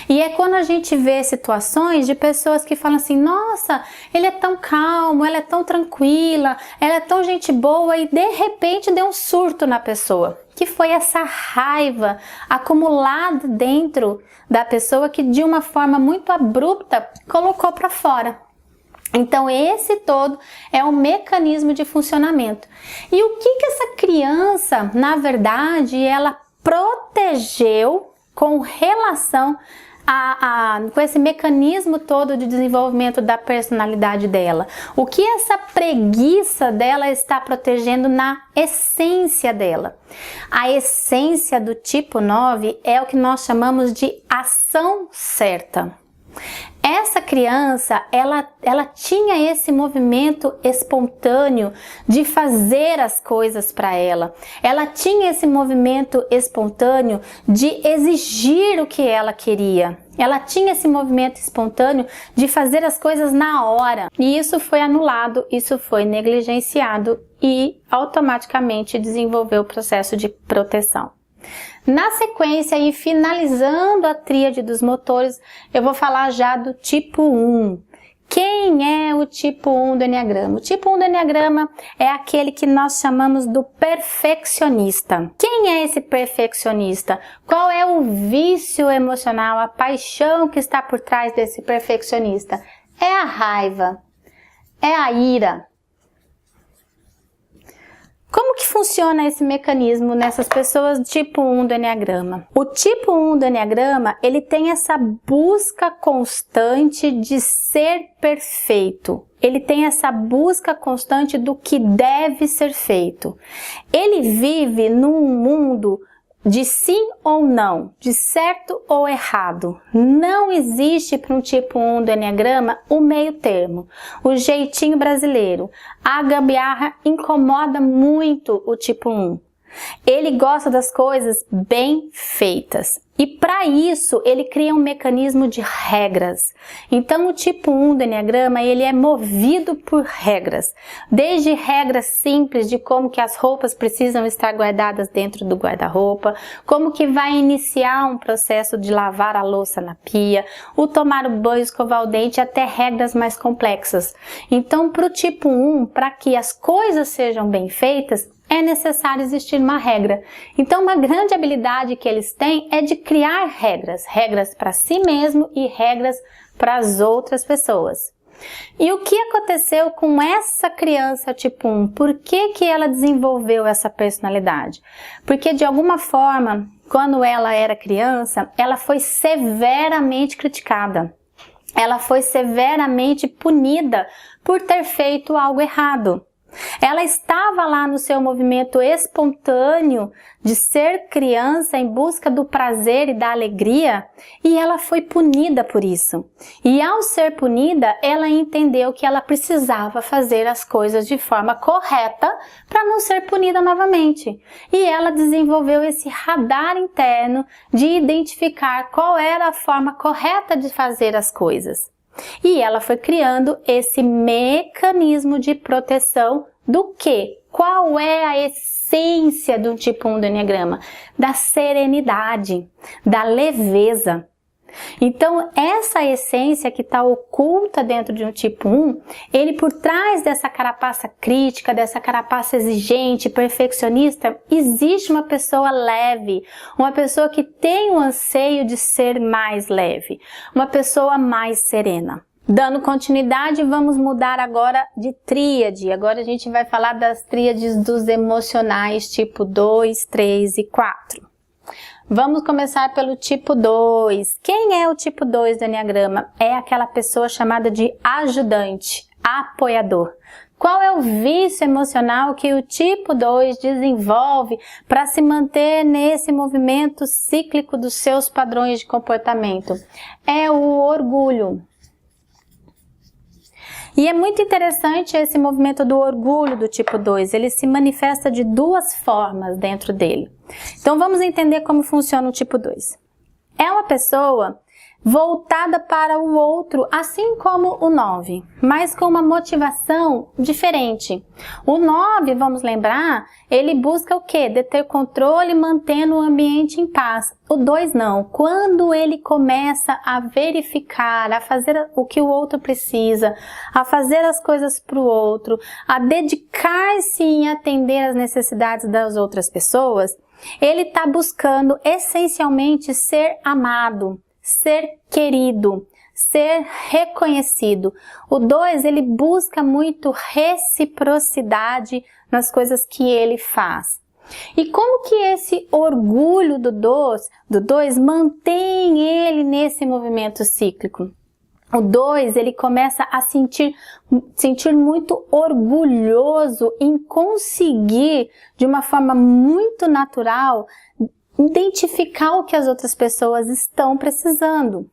[SPEAKER 1] E é quando a gente vê situações de pessoas que falam assim: nossa, ele é tão calmo, ela é tão tranquila, ela é tão gente boa, e de repente deu um surto na pessoa, que foi essa raiva acumulada dentro da pessoa que de uma forma muito abrupta colocou para fora. Então esse todo é um mecanismo de funcionamento. E o que essa criança, na verdade, ela protegeu com relação com esse mecanismo todo de desenvolvimento da personalidade dela? O que essa preguiça dela está protegendo na essência dela? A essência do tipo 9 é o que nós chamamos de ação certa. Essa criança, ela tinha esse movimento espontâneo de fazer as coisas para ela. Ela tinha esse movimento espontâneo de exigir o que ela queria. Ela tinha esse movimento espontâneo de fazer as coisas na hora. E isso foi anulado, isso foi negligenciado e automaticamente desenvolveu o processo de proteção. Na sequência e finalizando a tríade dos motores, eu vou falar já do tipo 1. Quem é o tipo 1 do Enneagrama? O tipo 1 do Enneagrama é aquele que nós chamamos do perfeccionista. Quem é esse perfeccionista? Qual é o vício emocional, a paixão que está por trás desse perfeccionista? É a raiva, é a ira. Como que funciona esse mecanismo nessas pessoas do tipo 1 do Enneagrama? O tipo 1 do Enneagrama, ele tem essa busca constante de ser perfeito. Ele tem essa busca constante do que deve ser feito. Ele vive num mundo de sim ou não, de certo ou errado. Não existe para um tipo 1 do Enneagrama o meio termo, o jeitinho brasileiro. A gambiarra incomoda muito o tipo 1. Ele gosta das coisas bem feitas. E para isso, ele cria um mecanismo de regras. Então, o tipo 1 do Enneagrama, ele é movido por regras. Desde regras simples de como que as roupas precisam estar guardadas dentro do guarda-roupa, como que vai iniciar um processo de lavar a louça na pia, o tomar o banho, escovar o dente, até regras mais complexas. Então, para o tipo 1, para que as coisas sejam bem feitas, é necessário existir uma regra. Então, uma grande habilidade que eles têm é de criar regras. Regras para si mesmo e regras para as outras pessoas. E o que aconteceu com essa criança tipo 1? Por que ela desenvolveu essa personalidade? Porque, de alguma forma, quando ela era criança, ela foi severamente criticada. Ela foi severamente punida por ter feito algo errado. Ela estava lá no seu movimento espontâneo de ser criança em busca do prazer e da alegria, e ela foi punida por isso. E ao ser punida, ela entendeu que ela precisava fazer as coisas de forma correta para não ser punida novamente. E ela desenvolveu esse radar interno de identificar qual era a forma correta de fazer as coisas. E ela foi criando esse mecanismo de proteção do quê? Qual é a essência do tipo 1 do Enneagrama? Da serenidade, da leveza. Então, essa essência que está oculta dentro de um tipo 1, ele por trás dessa carapaça crítica, dessa carapaça exigente, perfeccionista, existe uma pessoa leve, uma pessoa que tem o anseio de ser mais leve, uma pessoa mais serena. Dando continuidade, vamos mudar agora de tríade. Agora a gente vai falar das tríades dos emocionais tipo 2, 3 e 4. Vamos começar pelo tipo 2. Quem é o tipo 2 do Enneagrama? É aquela pessoa chamada de ajudante, apoiador. Qual é o vício emocional que o tipo 2 desenvolve para se manter nesse movimento cíclico dos seus padrões de comportamento? É o orgulho. E é muito interessante esse movimento do orgulho do tipo 2, ele se manifesta de duas formas dentro dele. Então vamos entender como funciona o tipo 2. É uma pessoa voltada para o outro, assim como o 9, mas com uma motivação diferente. O 9, vamos lembrar, ele busca o quê? Deter controle, mantendo o ambiente em paz. O 2 não. Quando ele começa a verificar, a fazer o que o outro precisa, a fazer as coisas para o outro, a dedicar-se em atender as necessidades das outras pessoas, ele está buscando essencialmente ser amado, ser querido, ser reconhecido. O 2, ele busca muito reciprocidade nas coisas que ele faz. E como que esse orgulho do 2 mantém ele nesse movimento cíclico? O 2, ele começa a sentir muito orgulhoso em conseguir, de uma forma muito natural, identificar o que as outras pessoas estão precisando.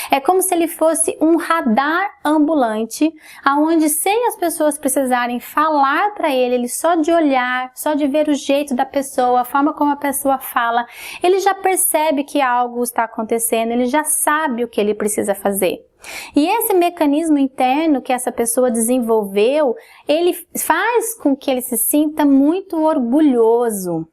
[SPEAKER 1] É como se ele fosse um radar ambulante, aonde sem as pessoas precisarem falar para ele só de olhar, só de ver o jeito da pessoa, a forma como a pessoa fala, ele já percebe que algo está acontecendo, ele já sabe o que ele precisa fazer. E esse mecanismo interno que essa pessoa desenvolveu, ele faz com que ele se sinta muito orgulhoso.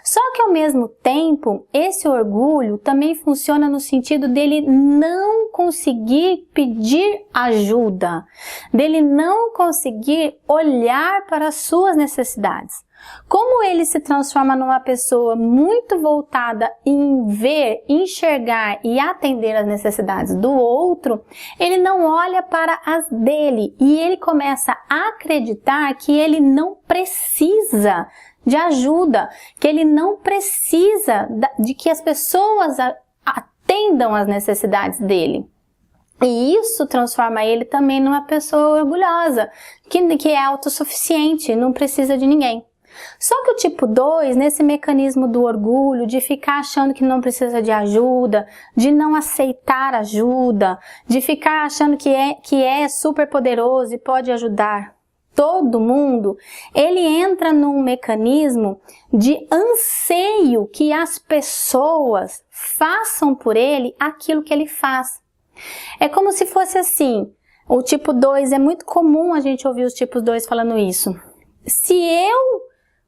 [SPEAKER 1] Só que ao mesmo tempo, esse orgulho também funciona no sentido dele não conseguir pedir ajuda, dele não conseguir olhar para as suas necessidades. Como ele se transforma numa pessoa muito voltada em ver, enxergar e atender as necessidades do outro, ele não olha para as dele e ele começa a acreditar que ele não precisa de ajuda, que ele não precisa de que as pessoas atendam às necessidades dele. E isso transforma ele também numa pessoa orgulhosa, que é autossuficiente, não precisa de ninguém. Só que o tipo 2, nesse mecanismo do orgulho, de ficar achando que não precisa de ajuda, de não aceitar ajuda, de ficar achando que é super poderoso e pode ajudar todo mundo, ele entra num mecanismo de anseio que as pessoas façam por ele aquilo que ele faz. É como se fosse assim, o tipo 2, é muito comum a gente ouvir os tipos 2 falando isso. Se eu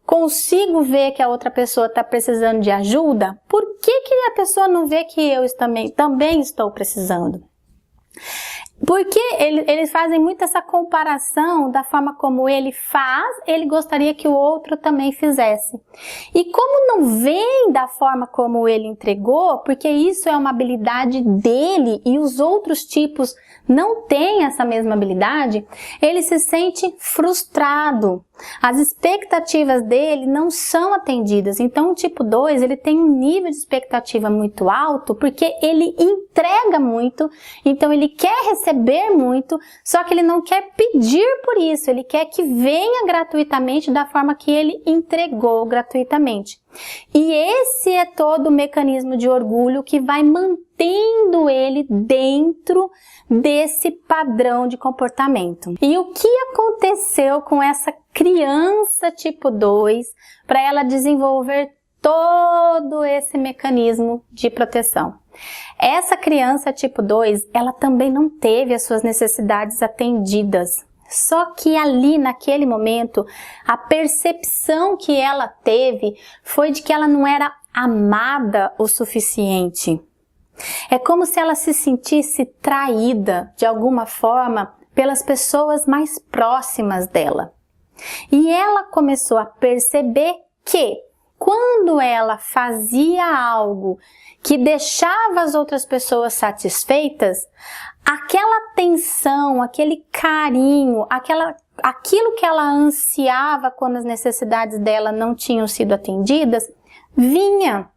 [SPEAKER 1] consigo ver que a outra pessoa está precisando de ajuda, por que a pessoa não vê que eu também estou precisando? Porque eles fazem muito essa comparação da forma como ele faz, ele gostaria que o outro também fizesse. E como não vem da forma como ele entregou, porque isso é uma habilidade dele e os outros tipos não têm essa mesma habilidade, ele se sente frustrado. As expectativas dele não são atendidas. Então o tipo 2, ele tem um nível de expectativa muito alto, porque ele entrega muito, então ele quer receber muito, só que ele não quer pedir por isso, ele quer que venha gratuitamente da forma que ele entregou gratuitamente. E esse é todo o mecanismo de orgulho que vai mantendo ele dentro desse padrão de comportamento. E o que aconteceu com essa criança tipo 2 para ela desenvolver todo esse mecanismo de proteção? Essa criança tipo 2, ela também não teve as suas necessidades atendidas. Só que ali, naquele momento, a percepção que ela teve foi de que ela não era amada o suficiente. É como se ela se sentisse traída, de alguma forma, pelas pessoas mais próximas dela. E ela começou a perceber que, quando ela fazia algo que deixava as outras pessoas satisfeitas, aquela atenção, aquele carinho, aquilo que ela ansiava quando as necessidades dela não tinham sido atendidas, vinha.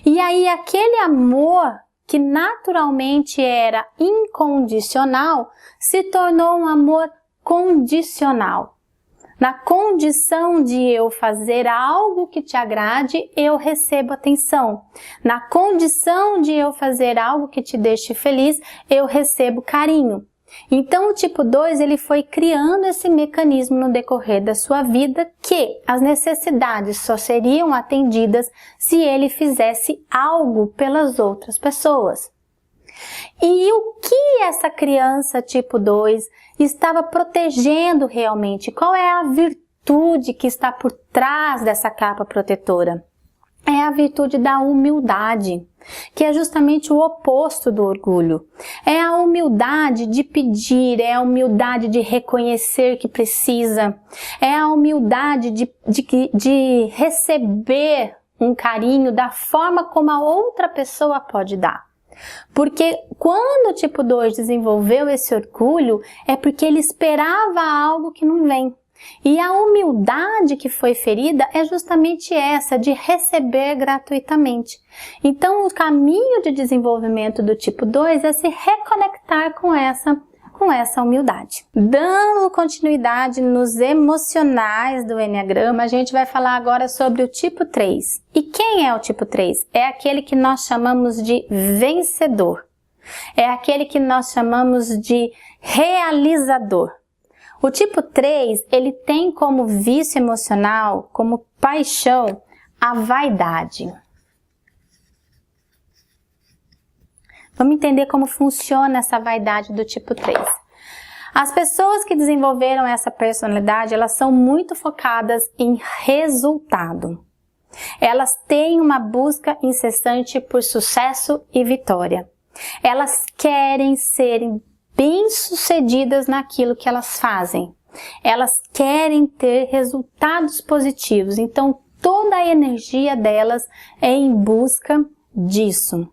[SPEAKER 1] E aí aquele amor que naturalmente era incondicional, se tornou um amor condicional. Na condição de eu fazer algo que te agrade, eu recebo atenção. Na condição de eu fazer algo que te deixe feliz, eu recebo carinho. Então o tipo 2, ele foi criando esse mecanismo no decorrer da sua vida, que as necessidades só seriam atendidas se ele fizesse algo pelas outras pessoas. E o que essa criança tipo 2 estava protegendo realmente? Qual é a virtude que está por trás dessa capa protetora? É a virtude da humildade, que é justamente o oposto do orgulho. É a humildade de pedir, é a humildade de reconhecer que precisa, é a humildade de receber um carinho da forma como a outra pessoa pode dar. Porque quando o tipo 2 desenvolveu esse orgulho, é porque ele esperava algo que não vem. E a humildade que foi ferida é justamente essa, de receber gratuitamente. Então o caminho de desenvolvimento do tipo 2 é se reconectar com essa humildade. Dando continuidade nos emocionais do Enneagrama, a gente vai falar agora sobre o tipo 3. E quem é o tipo 3? É aquele que nós chamamos de vencedor. É aquele que nós chamamos de realizador. O tipo 3, ele tem como vício emocional, como paixão, a vaidade. Vamos entender como funciona essa vaidade do tipo 3. As pessoas que desenvolveram essa personalidade, elas são muito focadas em resultado. Elas têm uma busca incessante por sucesso e vitória. Elas querem serem bem-sucedidas naquilo que elas fazem. Elas querem ter resultados positivos. Então, toda a energia delas é em busca disso.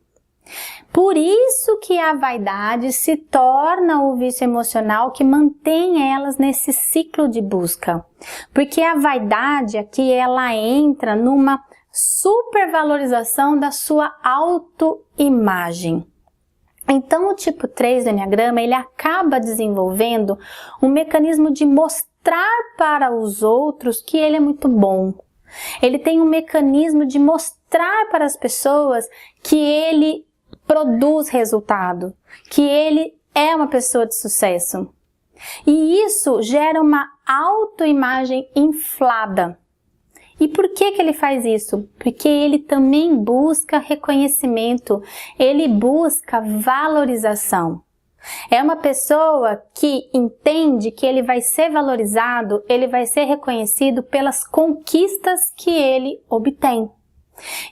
[SPEAKER 1] Por isso que a vaidade se torna o vício emocional que mantém elas nesse ciclo de busca. Porque a vaidade aqui, ela entra numa supervalorização da sua autoimagem. Então o tipo 3 do Enneagrama, ele acaba desenvolvendo um mecanismo de mostrar para os outros que ele é muito bom. Ele tem um mecanismo de mostrar para as pessoas que ele produz resultado, que ele é uma pessoa de sucesso. E isso gera uma autoimagem inflada. E por que ele faz isso? Porque ele também busca reconhecimento, ele busca valorização. É uma pessoa que entende que ele vai ser valorizado, ele vai ser reconhecido pelas conquistas que ele obtém.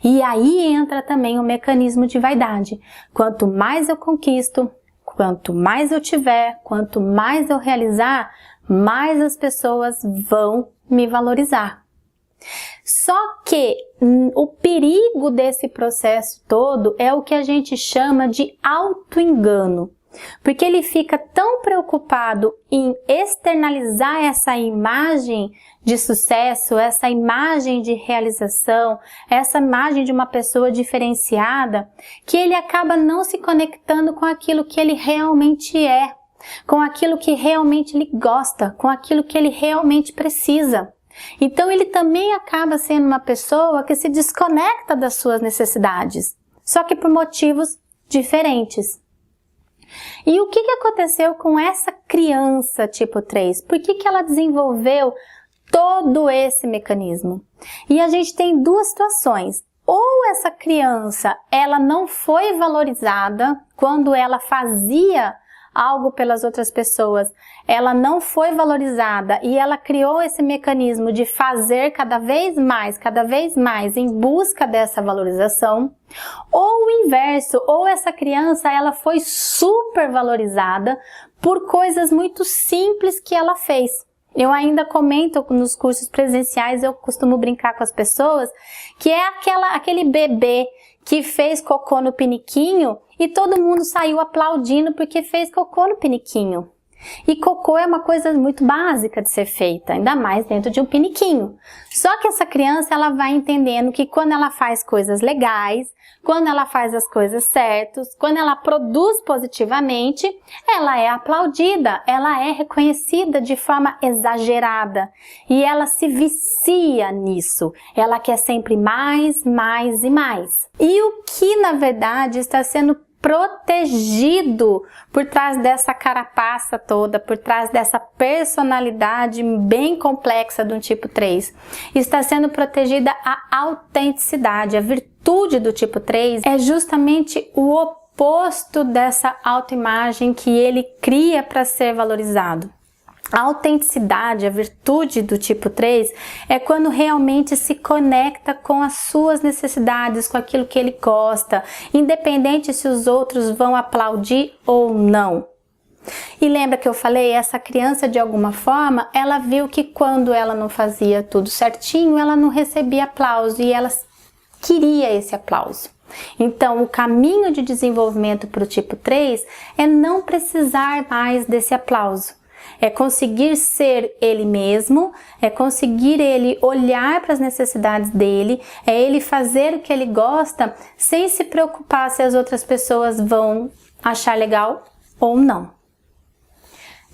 [SPEAKER 1] E aí entra também o mecanismo de vaidade. Quanto mais eu conquisto, quanto mais eu tiver, quanto mais eu realizar, mais as pessoas vão me valorizar. Só que o perigo desse processo todo é o que a gente chama de auto-engano. Porque ele fica tão preocupado em externalizar essa imagem de sucesso, essa imagem de realização, essa imagem de uma pessoa diferenciada, que ele acaba não se conectando com aquilo que ele realmente é, com aquilo que realmente ele gosta, com aquilo que ele realmente precisa. Então ele também acaba sendo uma pessoa que se desconecta das suas necessidades, só que por motivos diferentes. E o que aconteceu com essa criança tipo 3? Por que ela desenvolveu todo esse mecanismo? E a gente tem duas situações. Ou essa criança, ela não foi valorizada quando ela fazia algo pelas outras pessoas, ela não foi valorizada e ela criou esse mecanismo de fazer cada vez mais em busca dessa valorização, ou o inverso, ou essa criança ela foi super valorizada por coisas muito simples que ela fez. Eu ainda comento nos cursos presenciais, eu costumo brincar com as pessoas, que é aquele bebê que fez cocô no piniquinho e todo mundo saiu aplaudindo porque fez cocô no piniquinho. E cocô é uma coisa muito básica de ser feita, ainda mais dentro de um piniquinho. Só que essa criança ela vai entendendo que quando ela faz coisas legais, quando ela faz as coisas certas, quando ela produz positivamente, ela é aplaudida, ela é reconhecida de forma exagerada. E ela se vicia nisso. Ela quer sempre mais, mais e mais. E o que na verdade está sendo protegido por trás dessa carapaça toda, por trás dessa personalidade bem complexa do tipo 3. Está sendo protegida a autenticidade, a virtude do tipo 3 é justamente o oposto dessa autoimagem que ele cria para ser valorizado. A autenticidade, a virtude do tipo 3 é quando realmente se conecta com as suas necessidades, com aquilo que ele gosta, independente se os outros vão aplaudir ou não. E lembra que eu falei, essa criança de alguma forma, ela viu que quando ela não fazia tudo certinho, ela não recebia aplauso e ela queria esse aplauso. Então, o caminho de desenvolvimento para o tipo 3 é não precisar mais desse aplauso. É conseguir ser ele mesmo, é conseguir ele olhar para as necessidades dele, é ele fazer o que ele gosta sem se preocupar se as outras pessoas vão achar legal ou não.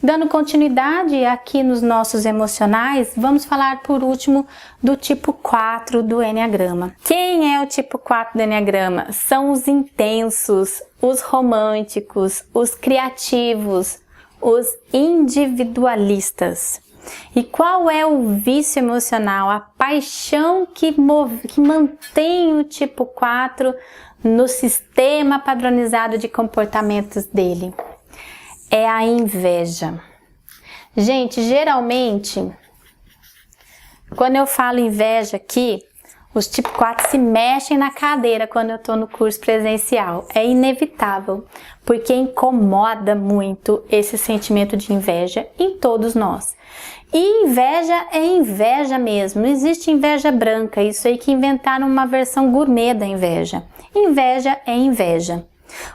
[SPEAKER 1] Dando continuidade aqui nos nossos emocionais, vamos falar por último do tipo 4 do Enneagrama. Quem é o tipo 4 do Enneagrama? São os intensos, os românticos, os criativos, os individualistas. E qual é o vício emocional, a paixão que mantém o tipo 4 no sistema padronizado de comportamentos dele? É a inveja. Gente, geralmente, quando eu falo inveja aqui, os tipo 4 se mexem na cadeira quando eu estou no curso presencial. É inevitável, porque incomoda muito esse sentimento de inveja em todos nós. E inveja é inveja mesmo, não existe inveja branca, isso aí que inventaram uma versão gourmet da inveja. Inveja é inveja.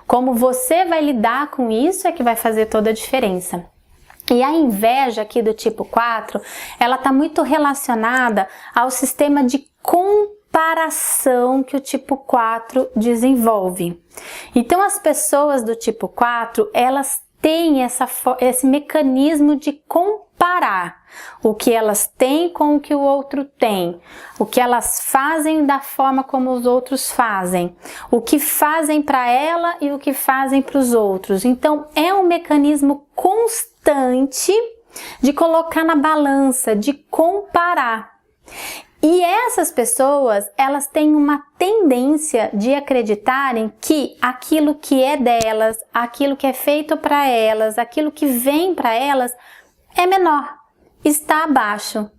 [SPEAKER 1] Como você vai lidar com isso é que vai fazer toda a diferença. E a inveja aqui do tipo 4, ela está muito relacionada ao sistema de comparação que o tipo 4 desenvolve. Então as pessoas do tipo 4, elas têm esse mecanismo de comparar o que elas têm com o que o outro tem, o que elas fazem da forma como os outros fazem, o que fazem para ela e o que fazem para os outros. Então é um mecanismo constante de colocar na balança, de comparar. E essas pessoas, elas têm uma tendência de acreditarem que aquilo que é delas, aquilo que é feito para elas, aquilo que vem para elas é menor, está abaixo.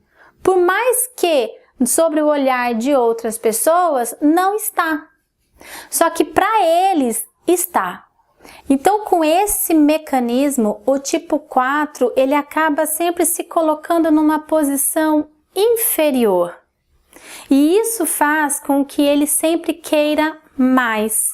[SPEAKER 1] Por mais que sobre o olhar de outras pessoas não está. Só que para eles está. Então, com esse mecanismo, o tipo 4, ele acaba sempre se colocando numa posição inferior. E isso faz com que ele sempre queira mais.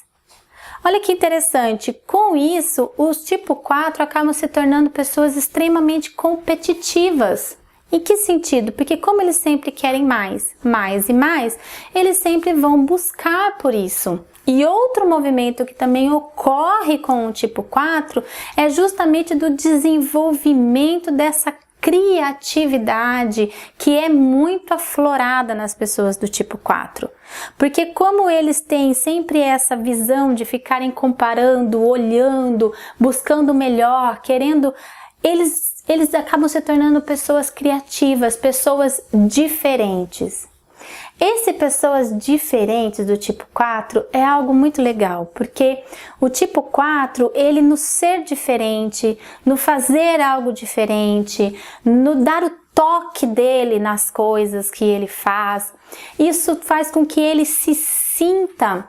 [SPEAKER 1] Olha que interessante, com isso, os tipo 4 acabam se tornando pessoas extremamente competitivas. Em que sentido? Porque como eles sempre querem mais, mais e mais, eles sempre vão buscar por isso. E outro movimento que também ocorre com o tipo 4 é justamente do desenvolvimento dessa criatividade que é muito aflorada nas pessoas do tipo 4. Porque como eles têm sempre essa visão de ficarem comparando, olhando, buscando o melhor, querendo, eles acabam se tornando pessoas criativas, pessoas diferentes. Esse pessoas diferentes do tipo 4 é algo muito legal, porque o tipo 4, ele no ser diferente, no fazer algo diferente, no dar o toque dele nas coisas que ele faz, isso faz com que ele se sinta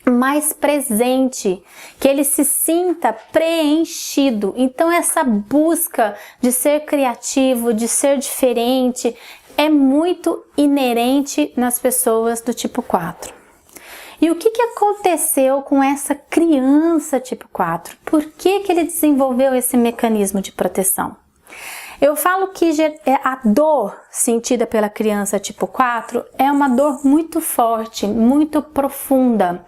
[SPEAKER 1] mais presente, que ele se sinta preenchido. Então essa busca de ser criativo, de ser diferente, é muito inerente nas pessoas do tipo 4. E o que aconteceu com essa criança tipo 4? Por que ele desenvolveu esse mecanismo de proteção? Eu falo que a dor sentida pela criança tipo 4 é uma dor muito forte, muito profunda,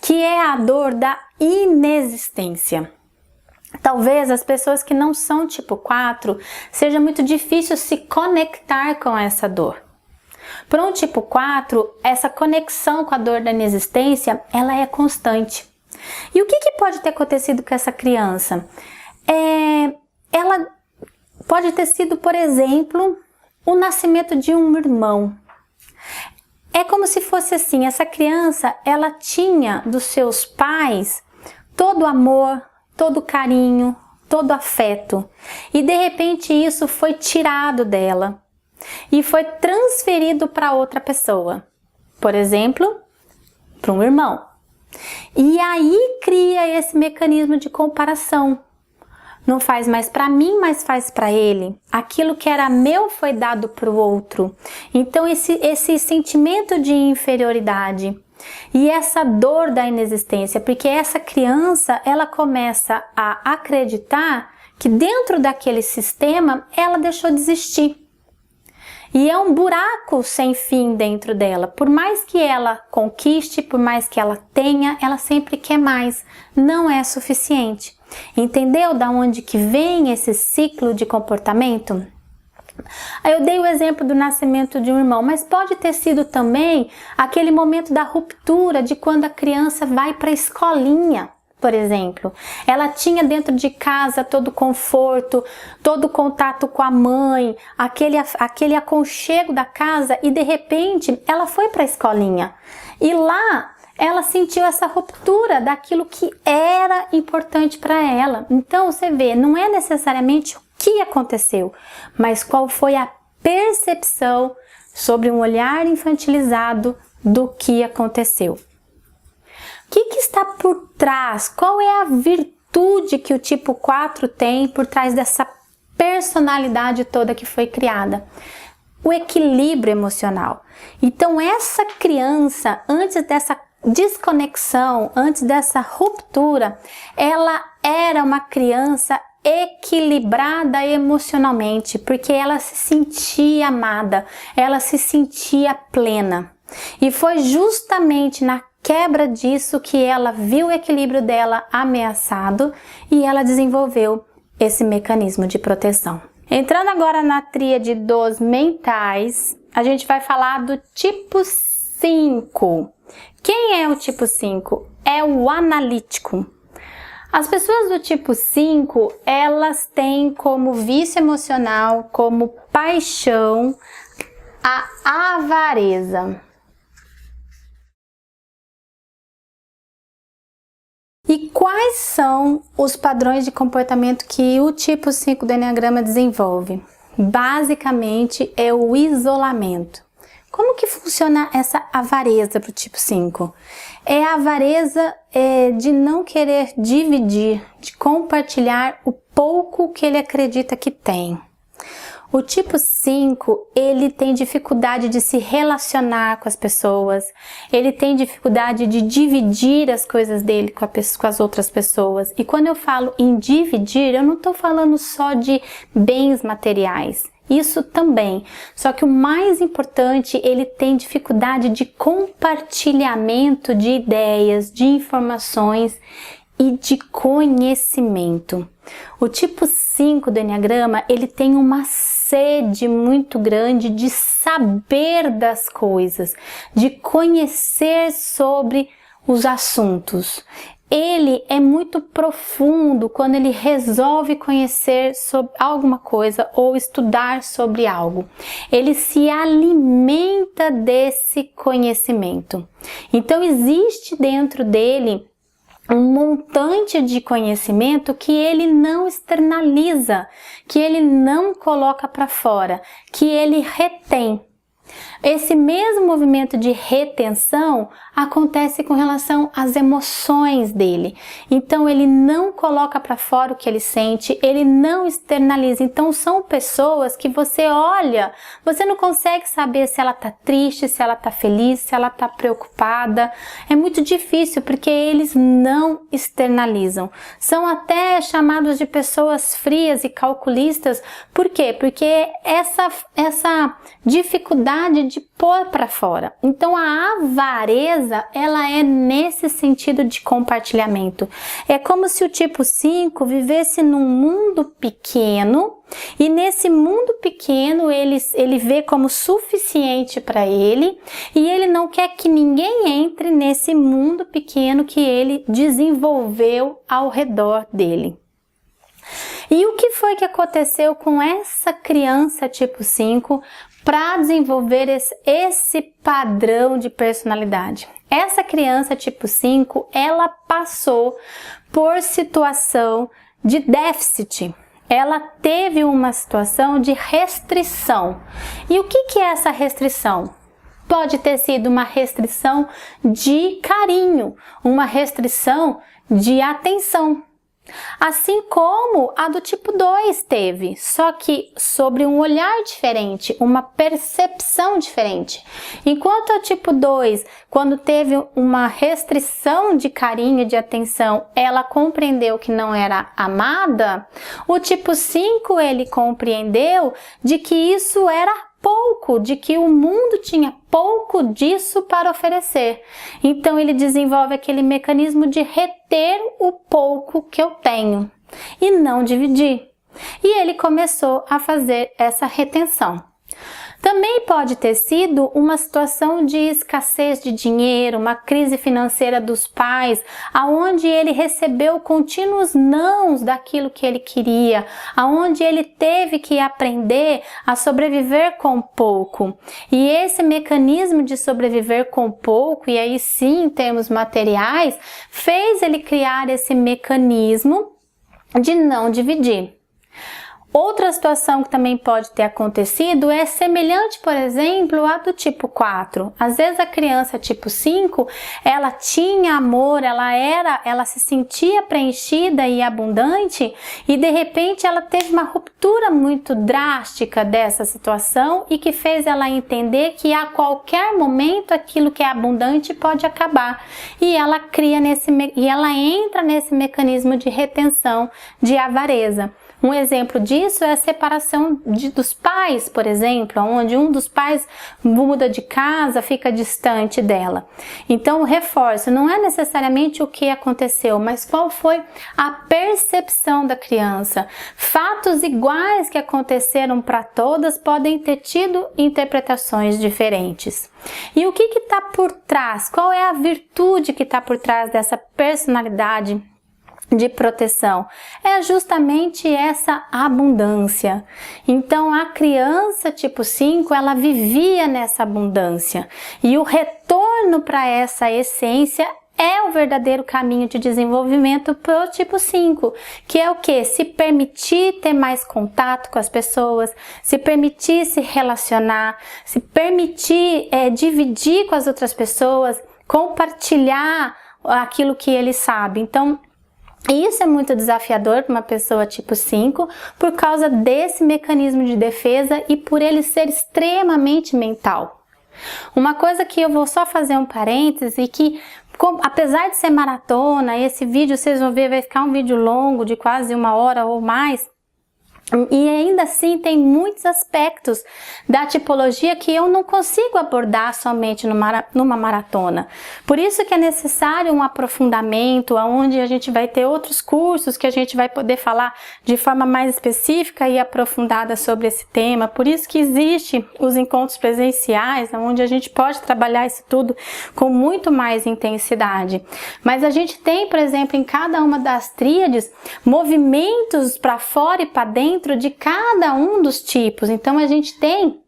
[SPEAKER 1] que é a dor da inexistência. Talvez as pessoas que não são tipo 4, seja muito difícil se conectar com essa dor. Para um tipo 4, essa conexão com a dor da inexistência, ela é constante. E o que pode ter acontecido com essa criança? Ela pode ter sido, por exemplo, o nascimento de um irmão. É como se fosse assim, essa criança, ela tinha dos seus pais todo o amor, todo o carinho, todo o afeto. E de repente isso foi tirado dela e foi transferido para outra pessoa. Por exemplo, para um irmão. E aí cria esse mecanismo de comparação. Não faz mais para mim, mas faz para ele. Aquilo que era meu foi dado para o outro. Então esse sentimento de inferioridade e essa dor da inexistência, porque essa criança, ela começa a acreditar que dentro daquele sistema ela deixou de existir. E é um buraco sem fim dentro dela. Por mais que ela conquiste, por mais que ela tenha, ela sempre quer mais. Não é suficiente. Entendeu da onde que vem esse ciclo de comportamento? Eu dei o exemplo do nascimento de um irmão, mas pode ter sido também aquele momento da ruptura, de quando a criança vai para a escolinha, por exemplo. Ela tinha dentro de casa todo o conforto, todo o contato com a mãe, aquele aconchego da casa, e de repente ela foi para a escolinha. E lá ela sentiu essa ruptura daquilo que era importante para ela. Então você vê, não é necessariamente o que aconteceu, mas qual foi a percepção sobre um olhar infantilizado do que aconteceu. O que está por trás? Qual é a virtude que o tipo 4 tem por trás dessa personalidade toda que foi criada? O equilíbrio emocional. Então essa criança, antes dessa desconexão, antes dessa ruptura, ela era uma criança equilibrada emocionalmente, porque ela se sentia amada, ela se sentia plena. E foi justamente na quebra disso que ela viu o equilíbrio dela ameaçado e ela desenvolveu esse mecanismo de proteção. Entrando agora na tríade dos mentais, a gente vai falar do tipo 5. Quem é o tipo 5? É o analítico. As pessoas do tipo 5, elas têm como vício emocional, como paixão, a avareza. E quais são os padrões de comportamento que o tipo 5 do Enneagrama desenvolve? Basicamente é o isolamento. Como que funciona essa avareza para o tipo 5? É a avareza de não querer dividir, de compartilhar o pouco que ele acredita que tem. O tipo 5, ele tem dificuldade de se relacionar com as pessoas, ele tem dificuldade de dividir as coisas dele com as outras pessoas. E quando eu falo em dividir, eu não estou falando só de bens materiais, isso também. Só que o mais importante, ele tem dificuldade de compartilhamento de ideias, de informações e de conhecimento. O tipo 5 do Enneagrama, ele tem uma sede muito grande de saber das coisas, de conhecer sobre os assuntos. Ele é muito profundo quando ele resolve conhecer sobre alguma coisa ou estudar sobre algo. Ele se alimenta desse conhecimento. Então existe dentro dele um montante de conhecimento que ele não externaliza, que ele não coloca para fora, que ele retém. Esse mesmo movimento de retenção acontece com relação às emoções dele. Então ele não coloca para fora o que ele sente, ele não externaliza. Então são pessoas que você olha, você não consegue saber se ela tá triste, se ela tá feliz, se ela tá preocupada. É muito difícil porque eles não externalizam. São até chamados de pessoas frias e calculistas. Por quê? Porque essa dificuldade de pôr para fora. Então a avareza, ela é nesse sentido de compartilhamento. É como se o tipo 5 vivesse num mundo pequeno e nesse mundo pequeno ele vê como suficiente para ele e ele não quer que ninguém entre nesse mundo pequeno que ele desenvolveu ao redor dele. E o que foi que aconteceu com essa criança tipo 5 para desenvolver esse padrão de personalidade? Essa criança tipo 5, ela passou por situação de déficit. Ela teve uma situação de restrição. E o que é essa restrição? Pode ter sido uma restrição de carinho, uma restrição de atenção. Assim como a do tipo 2 teve, só que sobre um olhar diferente, uma percepção diferente. Enquanto a tipo 2, quando teve uma restrição de carinho e de atenção, ela compreendeu que não era amada, o tipo 5 ele compreendeu de que isso era pouco, de que o mundo tinha pouco disso para oferecer. Então ele desenvolve aquele mecanismo de reter o pouco que eu tenho e não dividir. E ele começou a fazer essa retenção. Também pode ter sido uma situação de escassez de dinheiro, uma crise financeira dos pais, aonde ele recebeu contínuos nãos daquilo que ele queria, aonde ele teve que aprender a sobreviver com pouco. E esse mecanismo de sobreviver com pouco, e aí sim em termos materiais, fez ele criar esse mecanismo de não dividir. Outra situação que também pode ter acontecido é semelhante, por exemplo, à do tipo 4. Às vezes a criança tipo 5, ela tinha amor, ela se sentia preenchida e abundante e de repente ela teve uma ruptura muito drástica dessa situação e que fez ela entender que a qualquer momento aquilo que é abundante pode acabar. E ela entra nesse mecanismo de retenção, de avareza. Um exemplo disso é a separação dos pais, por exemplo, onde um dos pais muda de casa, fica distante dela. Então, o reforço não é necessariamente o que aconteceu, mas qual foi a percepção da criança. Fatos iguais que aconteceram para todas podem ter tido interpretações diferentes. E o que está por trás? Qual é a virtude que está por trás dessa personalidade de proteção? É justamente essa abundância. Então a criança tipo 5, ela vivia nessa abundância, e o retorno para essa essência é o verdadeiro caminho de desenvolvimento para o tipo 5, que é o que? Se permitir ter mais contato com as pessoas, se permitir se relacionar, se permitir dividir com as outras pessoas, compartilhar aquilo que ele sabe. Então, isso é muito desafiador para uma pessoa tipo 5, por causa desse mecanismo de defesa e por ele ser extremamente mental. Uma coisa que eu vou só fazer um parêntese, que apesar de ser maratona, esse vídeo vocês vão ver, vai ficar um vídeo longo de quase 1 hora ou mais, e ainda assim tem muitos aspectos da tipologia que eu não consigo abordar somente numa maratona. Por isso que é necessário um aprofundamento, onde a gente vai ter outros cursos que a gente vai poder falar de forma mais específica e aprofundada sobre esse tema. Por isso que existe os encontros presenciais, onde a gente pode trabalhar isso tudo com muito mais intensidade. Mas a gente tem, por exemplo, em cada uma das tríades, movimentos para fora e para dentro de cada um dos tipos. Então a gente tem,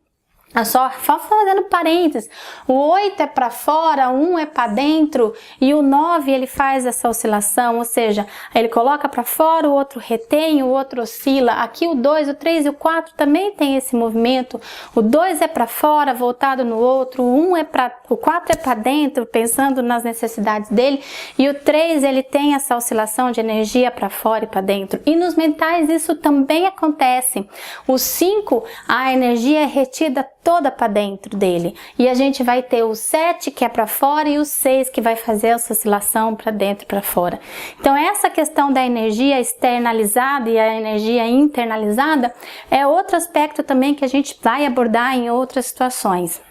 [SPEAKER 1] só fazendo parênteses, o 8 é para fora, o 1 é para dentro, e o 9 ele faz essa oscilação, ou seja, ele coloca para fora, o outro retém, o outro oscila. Aqui o 2, o 3 e o 4 também tem esse movimento. O 2 é para fora, voltado no outro, o 4 é para dentro, pensando nas necessidades dele, e o 3 ele tem essa oscilação de energia para fora e para dentro. E nos mentais isso também acontece. O 5, a energia é retida toda para dentro dele, e a gente vai ter o 7 que é para fora e o 6 que vai fazer essa oscilação para dentro e para fora. Então essa questão da energia externalizada e a energia internalizada é outro aspecto também que a gente vai abordar em outras situações.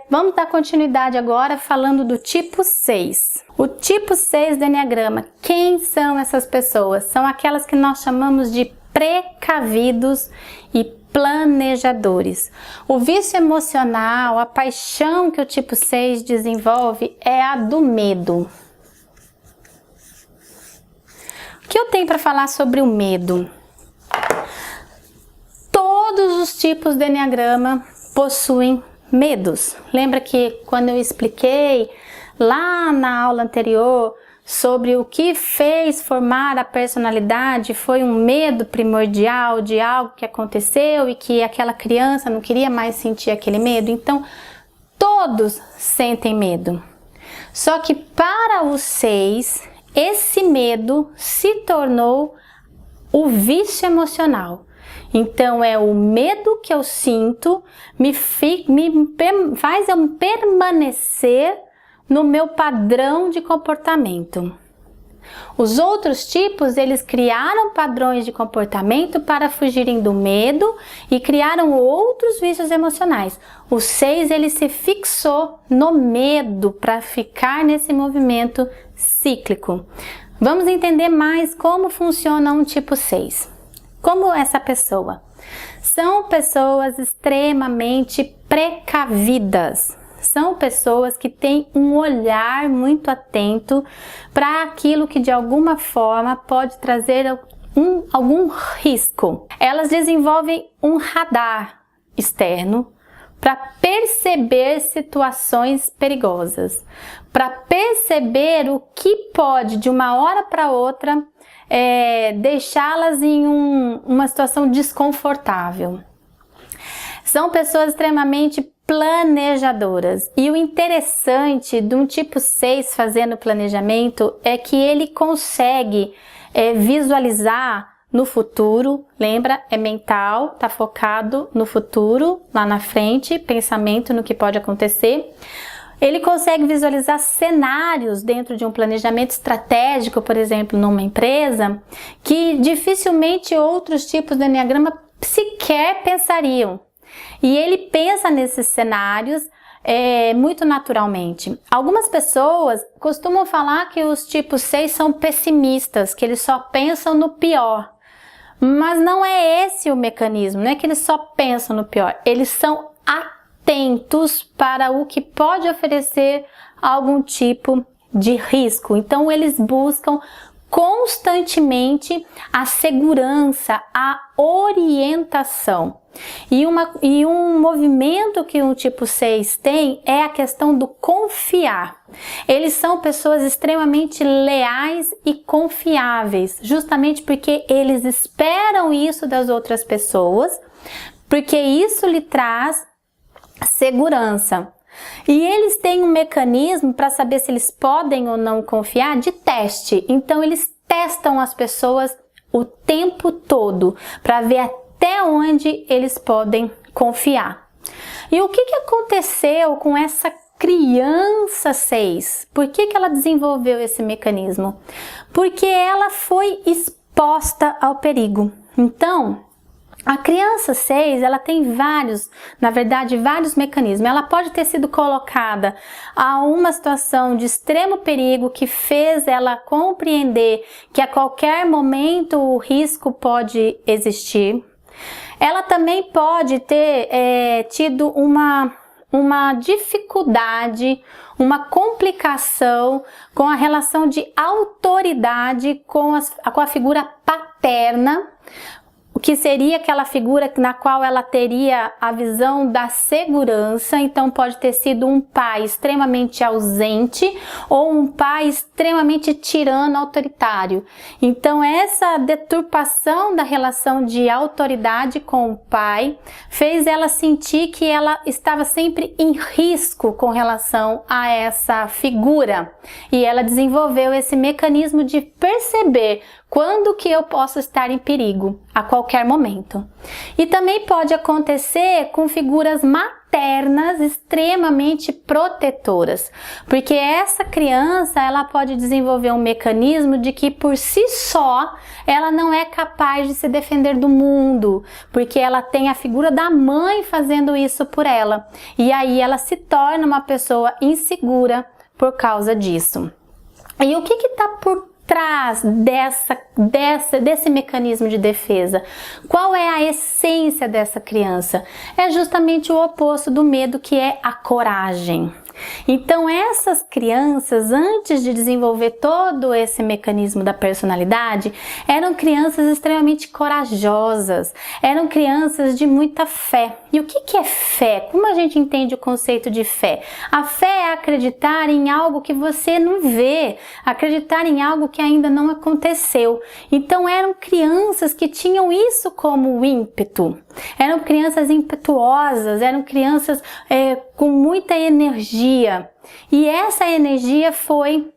[SPEAKER 1] Vamos dar continuidade agora falando do tipo 6. O tipo 6 do Enneagrama, quem são essas pessoas? São aquelas que nós chamamos de precavidos e planejadores. O vício emocional, a paixão que o tipo 6 desenvolve é a do medo. O que eu tenho para falar sobre o medo? Todos os tipos do Enneagrama possuem medos. Lembra que quando eu expliquei lá na aula anterior sobre o que fez formar a personalidade foi um medo primordial de algo que aconteceu e que aquela criança não queria mais sentir aquele medo? Então, todos sentem medo. Só que para os 6, esse medo se tornou o vício emocional. Então, é o medo que eu sinto me faz eu permanecer no meu padrão de comportamento. Os outros tipos, eles criaram padrões de comportamento para fugirem do medo e criaram outros vícios emocionais. O 6, ele se fixou no medo para ficar nesse movimento cíclico. Vamos entender mais como funciona um tipo 6. Como essa pessoa? São pessoas extremamente precavidas. São pessoas que têm um olhar muito atento para aquilo que de alguma forma pode trazer algum risco. Elas desenvolvem um radar externo para perceber situações perigosas, para perceber o que pode de uma hora para outra deixá-las em uma situação desconfortável. São pessoas extremamente planejadoras. E o interessante de um tipo 6 fazendo planejamento é que ele consegue visualizar no futuro. Lembra? É mental, tá focado no futuro, lá na frente, pensamento no que pode acontecer. Ele consegue visualizar cenários dentro de um planejamento estratégico, por exemplo, numa empresa, que dificilmente outros tipos do Enneagrama sequer pensariam. E ele pensa nesses cenários muito naturalmente. Algumas pessoas costumam falar que os tipos 6 são pessimistas, que eles só pensam no pior. Mas não é esse o mecanismo, não é que eles só pensam no pior, eles são atentos para o que pode oferecer algum tipo de risco. Então eles buscam constantemente a segurança, a orientação. E um movimento que o tipo 6 tem é a questão do confiar. Eles são pessoas extremamente leais e confiáveis, justamente porque eles esperam isso das outras pessoas, porque isso lhe traz segurança. E eles têm um mecanismo para saber se eles podem ou não confiar de teste. Então eles testam as pessoas o tempo todo para ver até onde eles podem confiar. E o que aconteceu com essa criança 6? Por que ela desenvolveu esse mecanismo? Porque ela foi exposta ao perigo. Então, a criança 6, ela tem vários mecanismos. Ela pode ter sido colocada a uma situação de extremo perigo que fez ela compreender que a qualquer momento o risco pode existir. Ela também pode ter tido uma dificuldade, uma complicação com a relação de autoridade com a figura paterna, o que seria aquela figura na qual ela teria a visão da segurança. Então pode ter sido um pai extremamente ausente ou um pai extremamente tirano, autoritário. Então essa deturpação da relação de autoridade com o pai fez ela sentir que ela estava sempre em risco com relação a essa figura. E ela desenvolveu esse mecanismo de perceber quando que eu posso estar em perigo, a qualquer momento. E também pode acontecer com figuras maternas extremamente protetoras, porque essa criança ela pode desenvolver um mecanismo de que por si só ela não é capaz de se defender do mundo, porque ela tem a figura da mãe fazendo isso por ela. E aí ela se torna uma pessoa insegura por causa disso. E o que está por trás desse mecanismo de defesa? Qual é a essência dessa criança? É justamente o oposto do medo, que é a coragem. Então essas crianças, antes de desenvolver todo esse mecanismo da personalidade, eram crianças extremamente corajosas, eram crianças de muita fé. E o que é fé? Como a gente entende o conceito de fé? A fé é acreditar em algo que você não vê, acreditar em algo que ainda não aconteceu. Então eram crianças que tinham isso como ímpeto, eram crianças impetuosas, eram crianças com muita energia. E essa energia foi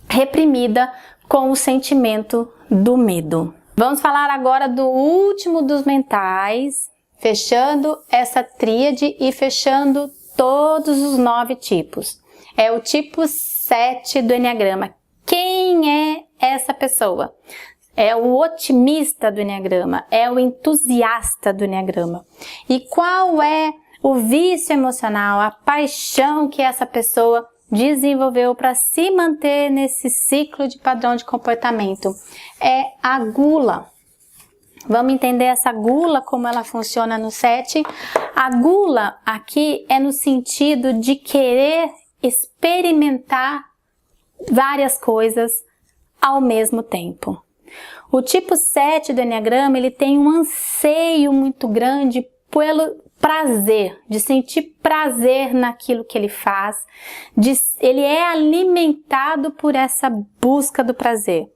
[SPEAKER 1] reprimida com o sentimento do medo. Vamos falar agora do último dos mentais, fechando essa tríade e fechando todos os 9 tipos. É o tipo 7 do Enneagrama. Quem é essa pessoa? É o otimista do Enneagrama, é o entusiasta do Enneagrama. E qual é o vício emocional, a paixão que essa pessoa desenvolveu para se manter nesse ciclo de padrão de comportamento? É a gula. Vamos entender essa gula, como ela funciona no 7. A gula aqui é no sentido de querer experimentar várias coisas ao mesmo tempo. O tipo 7 do Enneagrama, ele tem um anseio muito grande pelo prazer, de sentir prazer naquilo que ele faz, ele é alimentado por essa busca do prazer.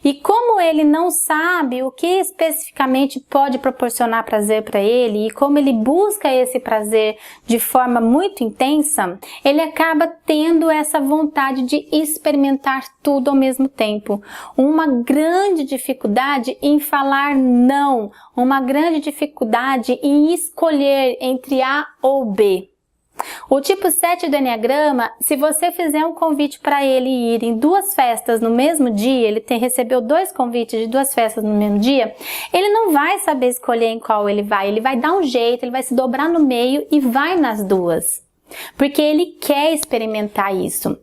[SPEAKER 1] E como ele não sabe o que especificamente pode proporcionar prazer para ele e como ele busca esse prazer de forma muito intensa, ele acaba tendo essa vontade de experimentar tudo ao mesmo tempo. Uma grande dificuldade em falar não, uma grande dificuldade em escolher entre A ou B. O tipo 7 do Enneagrama, se você fizer um convite para ele ir em 2 festas no mesmo dia, recebeu 2 convites de 2 festas no mesmo dia, ele não vai saber escolher em qual ele vai dar um jeito, ele vai se dobrar no meio e vai nas 2, porque ele quer experimentar isso.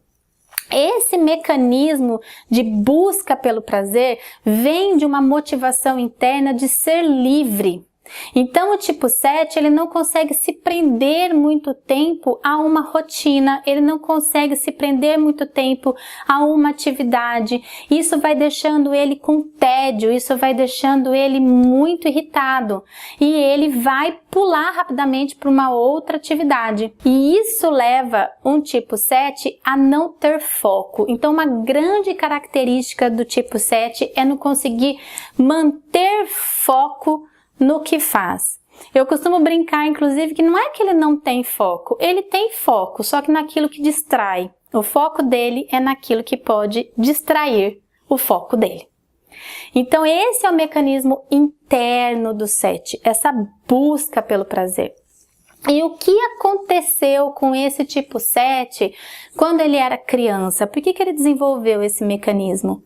[SPEAKER 1] Esse mecanismo de busca pelo prazer vem de uma motivação interna de ser livre. Então o tipo 7, ele não consegue se prender muito tempo a uma rotina, ele não consegue se prender muito tempo a uma atividade. Isso vai deixando ele com tédio, isso vai deixando ele muito irritado e ele vai pular rapidamente para uma outra atividade. E isso leva um tipo 7 a não ter foco. Então uma grande característica do tipo 7 é não conseguir manter foco no que faz. Eu costumo brincar, inclusive, que não é que ele não tem foco, ele tem foco, só que naquilo que distrai. O foco dele é naquilo que pode distrair o foco dele. Então esse é o mecanismo interno do 7, essa busca pelo prazer. E o que aconteceu com esse tipo 7 quando ele era criança? Por que ele desenvolveu esse mecanismo?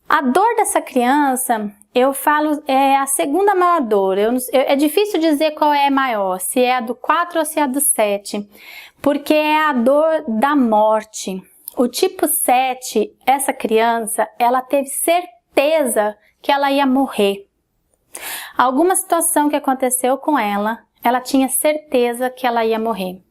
[SPEAKER 1] A dor dessa criança, eu falo, é a segunda maior dor. É difícil dizer qual é maior, se é a do 4 ou se é a do 7, porque é a dor da morte. O tipo 7, essa criança, ela teve certeza que ela ia morrer. Alguma situação que aconteceu com ela, ela tinha certeza que ela ia morrer.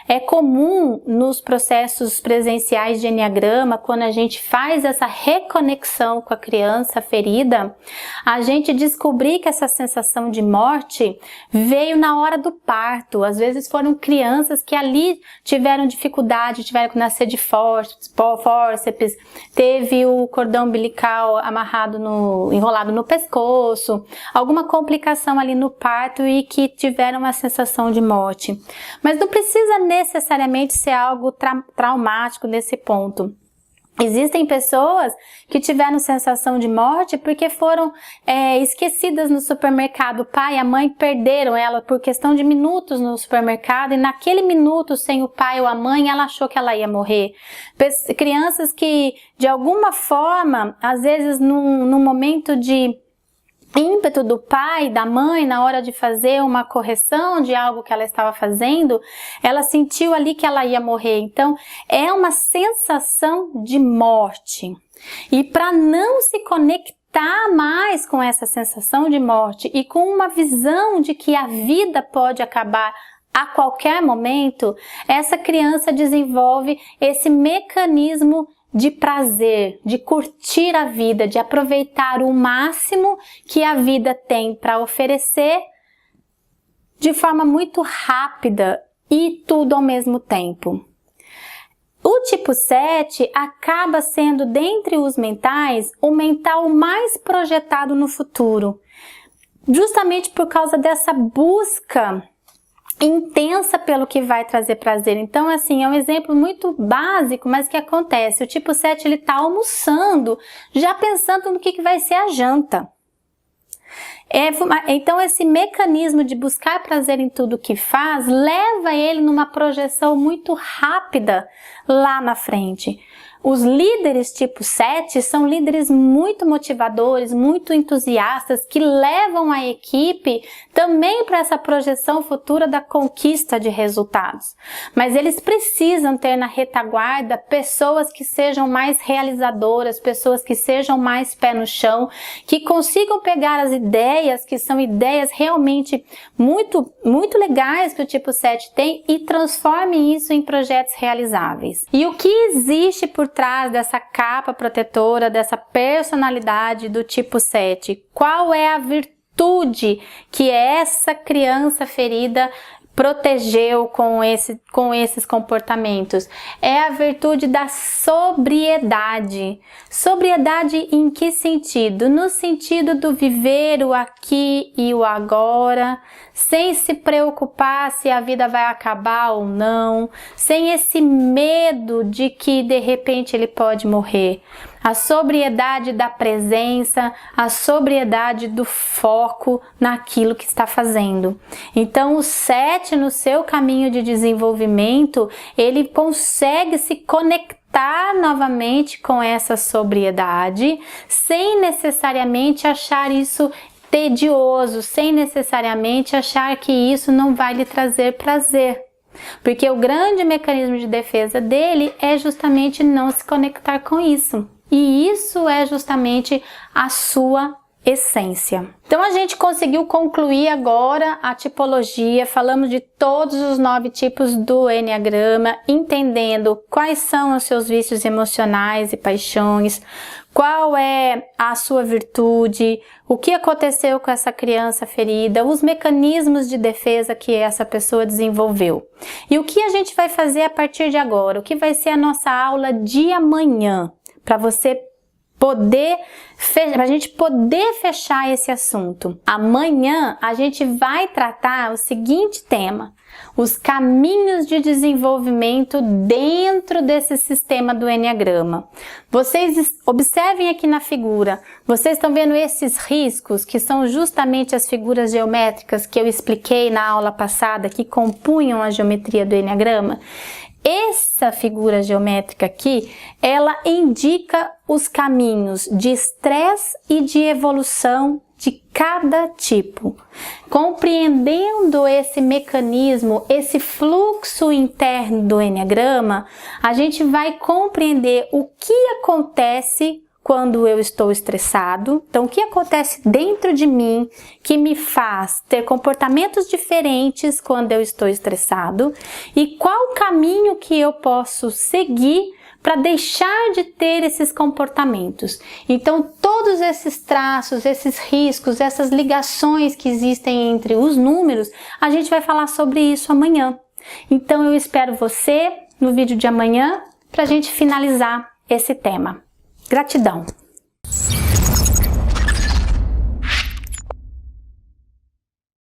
[SPEAKER 1] É comum nos processos presenciais de Enneagrama, quando a gente faz essa reconexão com a criança ferida, a gente descobrir que essa sensação de morte veio na hora do parto. Às vezes foram crianças que ali tiveram dificuldade, tiveram que nascer de fórceps, teve o cordão umbilical enrolado no pescoço, alguma complicação ali no parto e que tiveram uma sensação de morte. Mas não precisa necessariamente ser algo traumático nesse ponto. Existem pessoas que tiveram sensação de morte porque foram esquecidas no supermercado. O pai e a mãe perderam ela por questão de minutos no supermercado e naquele minuto, sem o pai ou a mãe, ela achou que ela ia morrer. Crianças que, de alguma forma, às vezes num momento de ímpeto do pai, da mãe, na hora de fazer uma correção de algo que ela estava fazendo, ela sentiu ali que ela ia morrer. Então, é uma sensação de morte. E para não se conectar mais com essa sensação de morte e com uma visão de que a vida pode acabar a qualquer momento, essa criança desenvolve esse mecanismo de prazer, de curtir a vida, de aproveitar o máximo que a vida tem para oferecer de forma muito rápida e tudo ao mesmo tempo. O tipo 7 acaba sendo, dentre os mentais, o mental mais projetado no futuro, justamente por causa dessa busca intensa pelo que vai trazer prazer. Então, assim, é um exemplo muito básico, mas que acontece. O tipo 7, ele tá almoçando, já pensando no que vai ser a janta. Então, esse mecanismo de buscar prazer em tudo que faz, leva ele numa projeção muito rápida lá na frente. Os líderes tipo 7 são líderes muito motivadores, muito entusiastas, que levam a equipe também para essa projeção futura da conquista de resultados. Mas eles precisam ter na retaguarda pessoas que sejam mais realizadoras, pessoas que sejam mais pé no chão, que consigam pegar as ideias, que são ideias realmente muito legais que o tipo 7 tem, e transformem isso em projetos realizáveis. E o que existe por trás dessa capa protetora, dessa personalidade do tipo 7? Qual é a virtude que essa criança ferida protegeu com esses comportamentos? É a virtude da sobriedade. Sobriedade em que sentido? No sentido do viver o aqui e o agora, sem se preocupar se a vida vai acabar ou não, sem esse medo de que de repente ele pode morrer. A sobriedade da presença, a sobriedade do foco naquilo que está fazendo. Então o 7, no seu caminho de desenvolvimento, ele consegue se conectar novamente com essa sobriedade, sem necessariamente achar isso tedioso, sem necessariamente achar que isso não vai lhe trazer prazer. Porque o grande mecanismo de defesa dele é justamente não se conectar com isso. E isso é justamente a sua essência. Então a gente conseguiu concluir agora a tipologia, falamos de todos os 9 tipos do Enneagrama, entendendo quais são os seus vícios emocionais e paixões, qual é a sua virtude, o que aconteceu com essa criança ferida, os mecanismos de defesa que essa pessoa desenvolveu. E o que a gente vai fazer a partir de agora? O que vai ser a nossa aula de amanhã, para você pra gente poder fechar esse assunto. Amanhã a gente vai tratar o seguinte tema: os caminhos de desenvolvimento dentro desse sistema do Enneagrama. Vocês observem aqui na figura, vocês estão vendo esses riscos, que são justamente as figuras geométricas que eu expliquei na aula passada, que compunham a geometria do Enneagrama? Essa figura geométrica aqui, ela indica os caminhos de estresse e de evolução de cada tipo. Compreendendo esse mecanismo, esse fluxo interno do Enneagrama, a gente vai compreender o que acontece quando eu estou estressado. Então, o que acontece dentro de mim que me faz ter comportamentos diferentes quando eu estou estressado e qual caminho que eu posso seguir para deixar de ter esses comportamentos. Então, todos esses traços, esses riscos, essas ligações que existem entre os números, a gente vai falar sobre isso amanhã. Então, eu espero você no vídeo de amanhã para a gente finalizar esse tema. Gratidão!